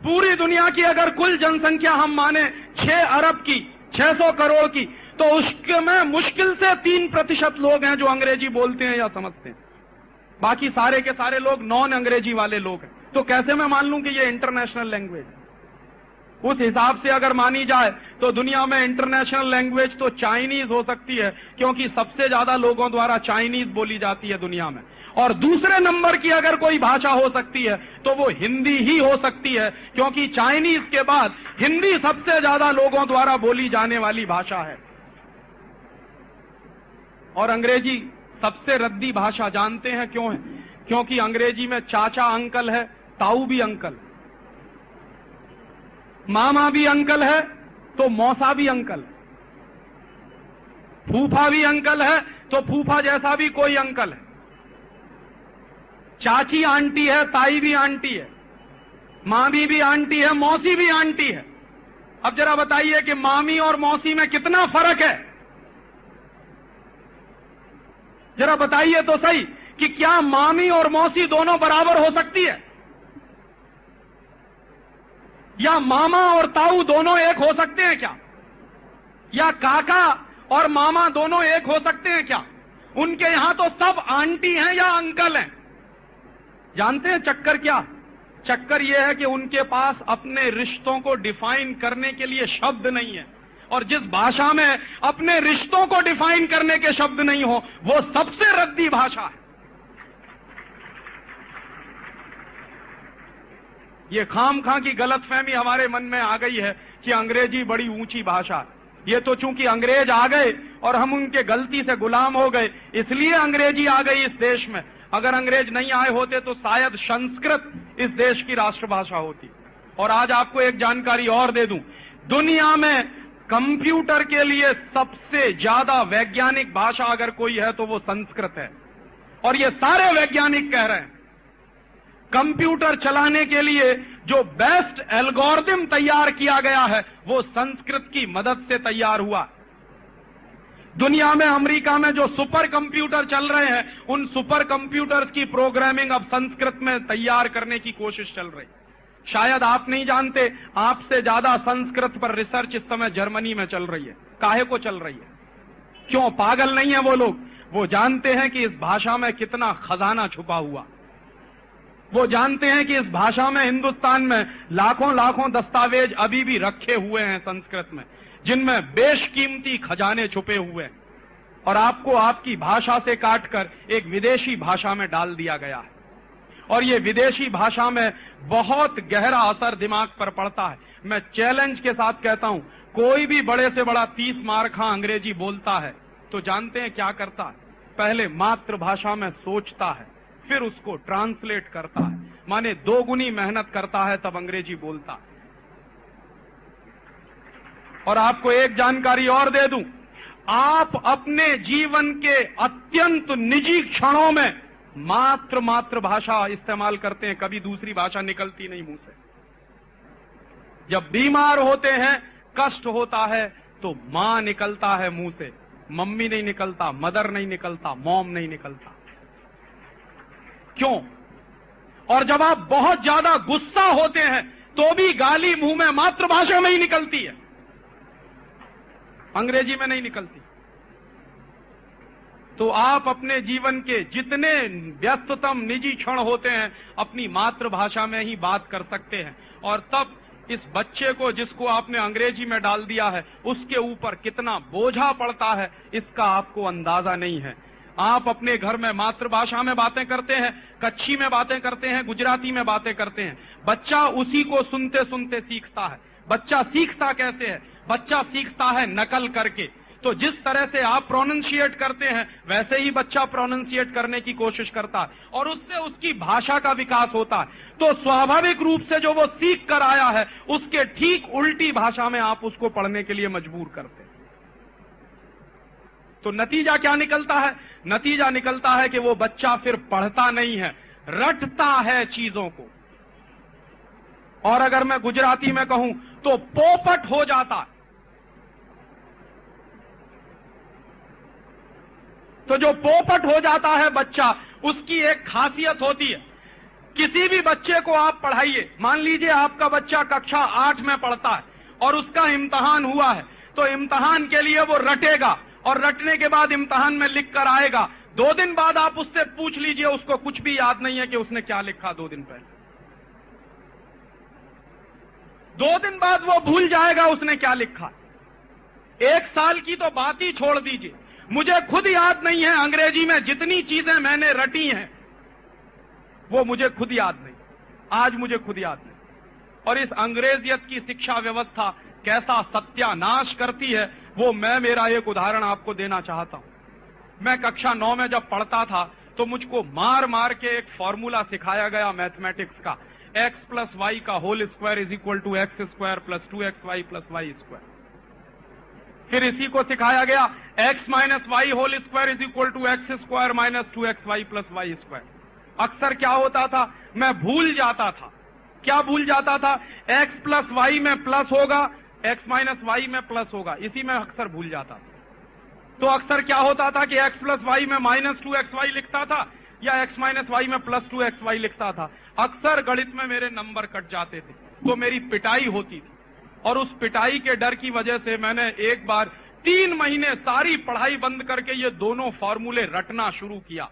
पूरी दुनिया की अगर कुल जनसंख्या हम माने 6 अरब की, 600 करोड़ की, तो उसमें मुश्किल से 3% लोग हैं जो अंग्रेजी बोलते हैं या समझते हैं। बाकी सारे के सारे लोग नॉन अंग्रेजी वाले लोग हैं। तो कैसे मैं मान लूं कि ये इंटरनेशनल लैंग्वेज है? उस हिसाब से अगर मानी जाए तो दुनिया में इंटरनेशनल लैंग्वेज तो चाइनीज हो सकती है, क्योंकि सबसे ज्यादा लोगों द्वारा चाइनीज बोली जाती है दुनिया में। और दूसरे नंबर की अगर कोई भाषा हो सकती है तो वो हिंदी ही हो सकती है, क्योंकि चाइनीज के बाद हिंदी सबसे ज्यादा लोगों द्वारा बोली जाने वाली भाषा है। और अंग्रेजी सबसे रद्दी भाषा जानते हैं क्यों है? क्योंकि अंग्रेजी में चाचा अंकल है, ताऊ भी अंकल, मामा भी अंकल है तो मौसा भी अंकल, फूफा भी अंकल है तो फूफा जैसा भी कोई अंकल है, चाची आंटी है, ताई भी आंटी है, मामी भी आंटी है, मौसी भी आंटी है। अब जरा बताइए कि मामी और मौसी में कितना फर्क है? जरा बताइए तो सही कि क्या मामी और मौसी दोनों बराबर हो सकती है? या मामा और ताऊ दोनों एक हो सकते हैं क्या? या काका और मामा दोनों एक हो सकते हैं क्या? उनके यहां तो सब आंटी हैं या अंकल हैं। जानते हैं चक्कर क्या? चक्कर यह है कि उनके पास अपने रिश्तों को डिफाइन करने के लिए शब्द नहीं है, और जिस भाषा में अपने रिश्तों को डिफाइन करने के शब्द नहीं हो वो सबसे रद्दी भाषा है। ये खामखा की गलतफहमी हमारे मन में आ गई है कि अंग्रेजी बड़ी ऊंची भाषा है। ये तो चूंकि अंग्रेज आ गए और हम उनके गलती से गुलाम हो गए, इसलिए अंग्रेजी आ गई इस देश में। अगर अंग्रेज नहीं आए होते तो शायद संस्कृत इस देश की राष्ट्रभाषा होती। और आज आपको एक जानकारी और दे दूं, दुनिया में कंप्यूटर के लिए सबसे ज्यादा वैज्ञानिक भाषा अगर कोई है तो वो संस्कृत है। और ये सारे वैज्ञानिक कह रहे हैं कंप्यूटर चलाने के लिए जो बेस्ट एल्गोरिथम तैयार किया गया है वो संस्कृत की मदद से तैयार हुआ। दुनिया में अमेरिका में जो सुपर कंप्यूटर चल रहे हैं उन सुपर कंप्यूटर्स की प्रोग्रामिंग अब संस्कृत में तैयार करने की कोशिश चल रही। शायद आप नहीं जानते, आपसे ज्यादा संस्कृत पर रिसर्च इस समय जर्मनी में चल रही है। काहे को चल रही है? क्यों? पागल नहीं है वो लोग। वो जानते हैं कि इस भाषा में कितना खजाना छुपा हुआ। वो जानते हैं कि इस भाषा में, हिंदुस्तान में लाखों लाखों दस्तावेज अभी भी रखे हुए हैं संस्कृत में, जिनमें बेशकीमती खजाने छुपे हुए हैं, और आपको आपकी भाषा से काटकर एक विदेशी भाषा में डाल दिया गया है। और ये विदेशी भाषा में बहुत गहरा असर दिमाग पर पड़ता है। मैं चैलेंज के साथ कहता हूं, कोई भी बड़े से बड़ा 30 मारखा अंग्रेजी बोलता है तो जानते हैं क्या करता है? पहले मातृभाषा में सोचता है, फिर उसको ट्रांसलेट करता है, माने 2 गुनी मेहनत करता है, तब अंग्रेजी बोलता है। और आपको एक जानकारी और दे दूं, आप अपने जीवन के अत्यंत निजी क्षणों में मातृभाषा इस्तेमाल करते हैं, कभी दूसरी भाषा निकलती नहीं मुंह से। जब बीमार होते हैं, कष्ट होता है, तो मां निकलता है मुंह से, मम्मी नहीं निकलता, मदर नहीं निकलता, मॉम नहीं निकलता। क्यों? और जब आप बहुत ज्यादा गुस्सा होते हैं तो भी गाली मुंह में मातृभाषा में ही निकलती है, अंग्रेजी में नहीं निकलती। तो आप अपने जीवन के जितने व्यस्ततम निजी क्षण होते हैं अपनी मातृभाषा में ही बात कर सकते हैं। और तब इस बच्चे को, जिसको आपने अंग्रेजी में डाल दिया है, उसके ऊपर कितना बोझा पड़ता है इसका आपको अंदाजा नहीं है। आप अपने घर में मातृभाषा में बातें करते हैं, कच्छी में बातें करते हैं, गुजराती में बातें करते हैं, बच्चा उसी को सुनते सुनते सीखता है। बच्चा सीखता कैसे है? बच्चा सीखता है नकल करके। तो जिस तरह से आप प्रोनाउंशिएट करते हैं वैसे ही बच्चा प्रोनाउंशिएट करने की कोशिश करता है, और उससे उसकी भाषा का विकास होता है। तो स्वाभाविक रूप से जो वो सीख कर आया है उसके ठीक उल्टी भाषा में आप उसको पढ़ने के लिए मजबूर करते हैं। तो नतीजा क्या निकलता है? नतीजा निकलता है कि वो बच्चा फिर पढ़ता नहीं है, रटता है चीजों को। और अगर मैं गुजराती में कहूं तो पोपट हो जाता है। तो जो पोपट हो जाता है बच्चा, उसकी एक खासियत होती है। किसी भी बच्चे को आप पढ़ाइए, मान लीजिए आपका बच्चा कक्षा 8 में पढ़ता है और उसका इम्तिहान हुआ है, तो इम्तिहान के लिए वो रटेगा और रटने के बाद इम्तिहान में लिख कर आएगा। 2 दिन बाद आप उससे पूछ लीजिए, उसको कुछ भी याद नहीं है कि उसने क्या लिखा 2 दिन पहले। 2 दिन बाद वो भूल जाएगा उसने क्या लिखा। 1 साल की तो बात ही छोड़ दीजिए, मुझे खुद याद नहीं है अंग्रेजी में जितनी चीजें मैंने रटी हैं, वो मुझे खुद याद नहीं, आज मुझे खुद याद नहीं। और इस अंग्रेजियत की शिक्षा व्यवस्था कैसा सत्यानाश करती है, वो मैं मेरा एक उदाहरण आपको देना चाहता हूं। मैं कक्षा 9 में जब पढ़ता था तो मुझको मार मार के एक फॉर्मूला सिखाया गया मैथमेटिक्स का, x प्लस वाई का whole square is equal to X square plus 2xy plus Y square. फिर इसी को सिखाया गया x minus Y whole square is equal to X square minus 2xy plus Y square. अक्सर क्या होता था, मैं भूल जाता था। क्या भूल जाता था? x प्लस वाई में प्लस होगा, x माइनस वाई में प्लस होगा, इसी में अक्सर भूल जाता था। तो अक्सर क्या होता था कि x प्लस वाई में माइनस 2xy लिखता था या x माइनस वाई में प्लस 2xy लिखता था। अक्सर गणित में मेरे नंबर कट जाते थे, तो मेरी पिटाई होती थी। और उस पिटाई के डर की वजह से मैंने एक बार 3 महीने सारी पढ़ाई बंद करके ये दोनों फॉर्मूले रटना शुरू किया।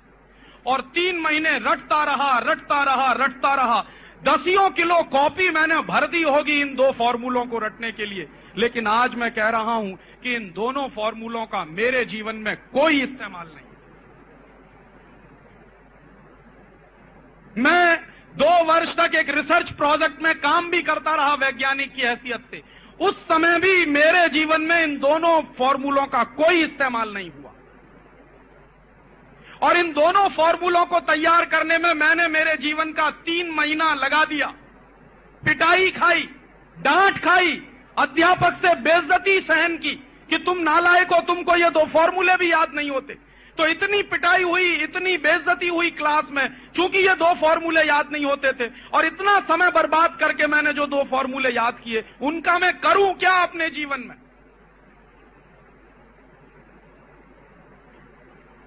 और 3 महीने रटता रहा। 10 किलो कॉपी मैंने भर दी होगी इन 2 फॉर्मूलों को रटने के लिए। लेकिन आज मैं कह रहा हूं कि इन दोनों फॉर्मूलों का मेरे जीवन में कोई इस्तेमाल नहीं। मैं 2 वर्ष तक एक रिसर्च प्रोजेक्ट में काम भी करता रहा वैज्ञानिक की हैसियत से। उस समय भी मेरे जीवन में इन दोनों फॉर्मूलों का कोई इस्तेमाल नहीं हुआ। और इन दोनों फॉर्मूलों को तैयार करने में मैंने मेरे जीवन का 3 महीना लगा दिया। पिटाई खाई, डांट खाई, अध्यापक से बेइज्जती सहन की कि तुम नालायक हो, तुमको ये 2 फॉर्मूले भी याद नहीं होते। तो इतनी पिटाई हुई, इतनी बेइज्जती हुई क्लास में, चूंकि ये 2 फॉर्मूले याद नहीं होते थे। और इतना समय बर्बाद करके मैंने जो 2 फॉर्मूले याद किए, उनका मैं करूं क्या अपने जीवन में?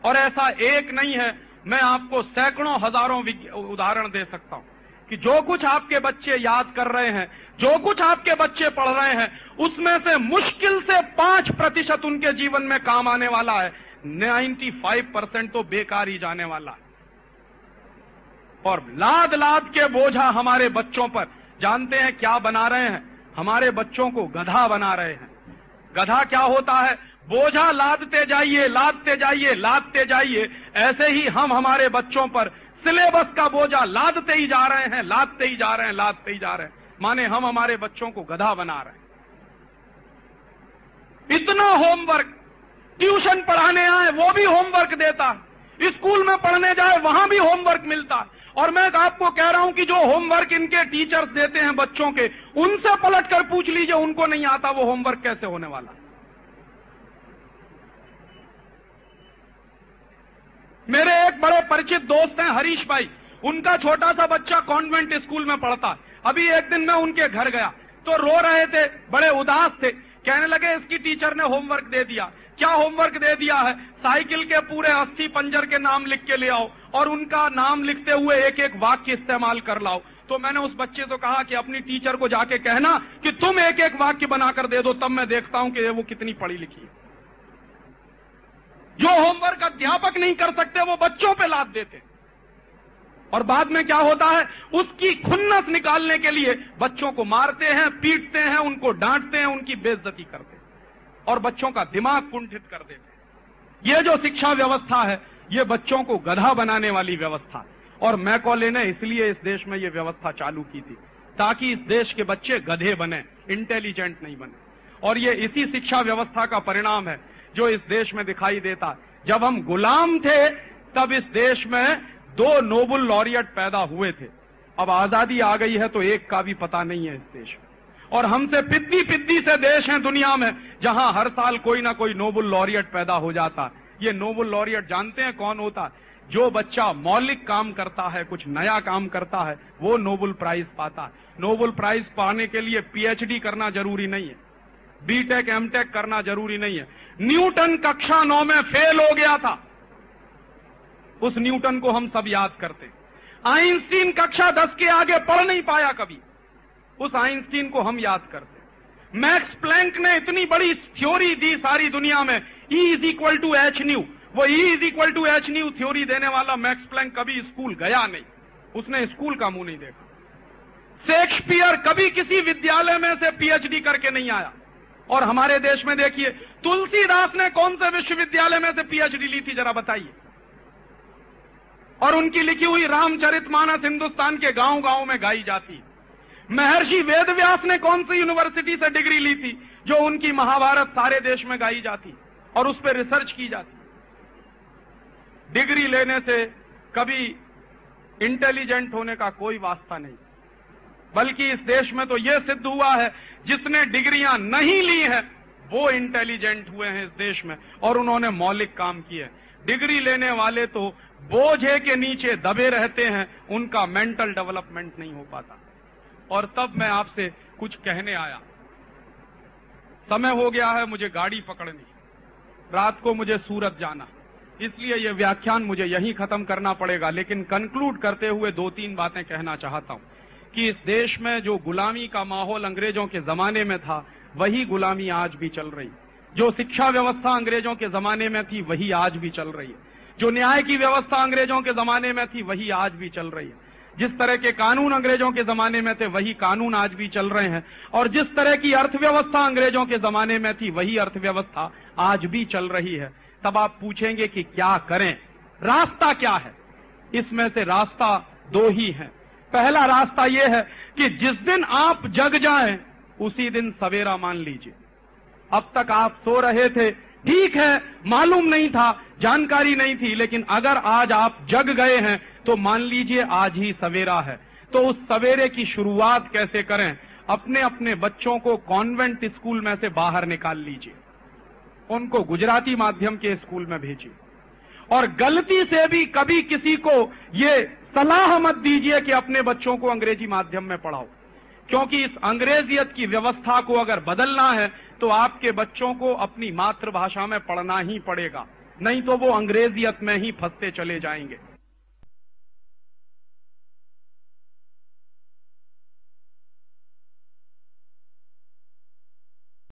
और ऐसा एक नहीं है, मैं आपको सैकड़ों हजारों उदाहरण दे सकता हूं कि जो कुछ आपके बच्चे याद कर रहे हैं, जो कुछ आपके बच्चे पढ़ रहे हैं, उसमें से मुश्किल से 5% उनके जीवन में काम आने वाला है। 95% तो बेकार ही जाने वाला है। और लाद लाद के बोझा हमारे बच्चों पर, जानते हैं क्या बना रहे हैं? हमारे बच्चों को गधा बना रहे हैं। गधा क्या होता है? बोझा लादते जाइए, लादते जाइए, लादते जाइए। ऐसे ही हम हमारे बच्चों पर सिलेबस का बोझा लादते ही जा रहे हैं, लादते ही जा रहे हैं, लादते ही जा रहे हैं। माने हम हमारे बच्चों को गधा बना रहे हैं। इतना होमवर्क, ट्यूशन पढ़ाने आए वो भी होमवर्क देता, स्कूल में पढ़ने जाए वहां भी होमवर्क मिलता। और मैं आपको कह रहा हूं कि जो होमवर्क इनके टीचर्स देते हैं बच्चों के, उनसे पलटकर पूछ लीजिए, उनको नहीं आता वो होमवर्क कैसे होने वाला। मेरे एक बड़े परिचित दोस्त हैं हरीश भाई, उनका छोटा सा बच्चा कॉन्वेंट स्कूल में पढ़ता। अभी एक दिन मैं उनके घर गया तो रो रहे थे, बड़े उदास थे। कहने लगे इसकी टीचर ने होमवर्क दे दिया। क्या होमवर्क दे दिया है? साइकिल के पूरे 80 पंजर के नाम लिख के ले आओ और उनका नाम लिखते हुए एक एक वाक्य इस्तेमाल कर लाओ। तो मैंने उस बच्चे से कहा कि अपनी टीचर को जाके कहना कि तुम एक एक वाक्य बनाकर दे दो, तब मैं देखता हूं कि वो कितनी पढ़ी लिखी है। जो होमवर्क अध्यापक नहीं कर सकते वो बच्चों पे लाद देते। और बाद में क्या होता है? उसकी खुन्नस निकालने के लिए बच्चों को मारते हैं, पीटते हैं, उनको डांटते हैं, उनकी बेइज्जती करते हैं और बच्चों का दिमाग कुंठित कर देते हैं। ये जो शिक्षा व्यवस्था है, ये बच्चों को गधा बनाने वाली व्यवस्था है। और मैकॉले ने इसलिए इस देश में ये व्यवस्था चालू की थी ताकि इस देश के बच्चे गधे बने, इंटेलिजेंट नहीं बने। और ये इसी शिक्षा व्यवस्था का परिणाम है जो इस देश में दिखाई देता। जब हम गुलाम थे तब इस देश में 2 नोबेल लॉरियट पैदा हुए थे। अब आजादी आ गई है तो एक का भी पता नहीं है इस देश में। और हमसे पिद्दी से देश हैं दुनिया में जहां हर साल कोई ना कोई नोबेल लॉरियट पैदा हो जाता। ये नोबेल लॉरियट जानते हैं कौन होता है? जो बच्चा मौलिक काम करता है, कुछ नया काम करता है, वो नोबेल प्राइज पाता है। नोबेल प्राइज पाने के लिए पीएचडी करना जरूरी नहीं है, बीटेक एमटेक करना जरूरी नहीं है। न्यूटन कक्षा 9 में फेल हो गया था, उस न्यूटन को हम सब याद करते। आइंस्टीन कक्षा 10 के आगे पढ़ नहीं पाया कभी, उस आइंस्टीन को हम याद करते। मैक्स प्लैंक ने इतनी बड़ी थ्योरी दी सारी दुनिया में, E is equal to H nu. वो E is equal to H nu theory देने वाला मैक्स प्लैंक कभी स्कूल गया नहीं, उसने स्कूल का मुंह नहीं देखा। शेक्सपियर कभी किसी विद्यालय में से पीएचडी करके नहीं आया। और हमारे देश में देखिए, तुलसीदास ने कौन से विश्वविद्यालय में से पीएचडी ली थी, जरा बताइए। और उनकी लिखी हुई रामचरितमानस हिंदुस्तान के गांव गांव में गाई जाती। महर्षि वेदव्यास ने कौन सी यूनिवर्सिटी से डिग्री ली थी, जो उनकी महाभारत सारे देश में गाई जाती और उस पर रिसर्च की जाती। डिग्री लेने से कभी इंटेलिजेंट होने का कोई वास्ता नहीं, बल्कि इस देश में तो यह सिद्ध हुआ है, जिसने डिग्रियां नहीं ली हैं वो इंटेलिजेंट हुए हैं इस देश में, और उन्होंने मौलिक काम किए। डिग्री लेने वाले तो बोझे के नीचे दबे रहते हैं, उनका मेंटल डेवलपमेंट नहीं हो पाता। और तब मैं आपसे कुछ कहने आया। समय हो गया है मुझे गाड़ी पकड़नी, रात को मुझे सूरत जाना, इसलिए यह व्याख्यान मुझे यहीं खत्म करना पड़ेगा। लेकिन कंक्लूड करते हुए 2-3 बातें कहना चाहता हूं कि इस देश में जो गुलामी का माहौल अंग्रेजों के जमाने में था, वही गुलामी आज भी चल रही। जो शिक्षा व्यवस्था अंग्रेजों के जमाने में थी, वही आज भी चल रही है। जो न्याय की व्यवस्था अंग्रेजों के जमाने में थी, वही आज भी चल रही है। जिस तरह के कानून अंग्रेजों के जमाने में थे, वही कानून आज भी चल रहे हैं। और जिस तरह की अर्थव्यवस्था अंग्रेजों के जमाने में थी, वही अर्थव्यवस्था आज भी चल रही है। तब आप पूछेंगे कि क्या करें, रास्ता क्या है? इसमें से रास्ता 2 ही है। पहला रास्ता यह है कि जिस दिन आप जग जाएं, उसी दिन सवेरा मान लीजिए। अब तक आप सो रहे थे, ठीक है, मालूम नहीं था, जानकारी नहीं थी, लेकिन अगर आज आप जग गए हैं तो मान लीजिए आज ही सवेरा है। तो उस सवेरे की शुरुआत कैसे करें? अपने अपने बच्चों को कॉन्वेंट स्कूल में से बाहर निकाल लीजिए, उनको गुजराती माध्यम के स्कूल में भेजिए। और गलती से भी कभी किसी को ये सलाह मत दीजिए कि अपने बच्चों को अंग्रेजी माध्यम में पढ़ाओ, क्योंकि इस अंग्रेजियत की व्यवस्था को अगर बदलना है तो आपके बच्चों को अपनी मातृभाषा में पढ़ना ही पड़ेगा, नहीं तो वो अंग्रेजियत में ही फंसते चले जाएंगे।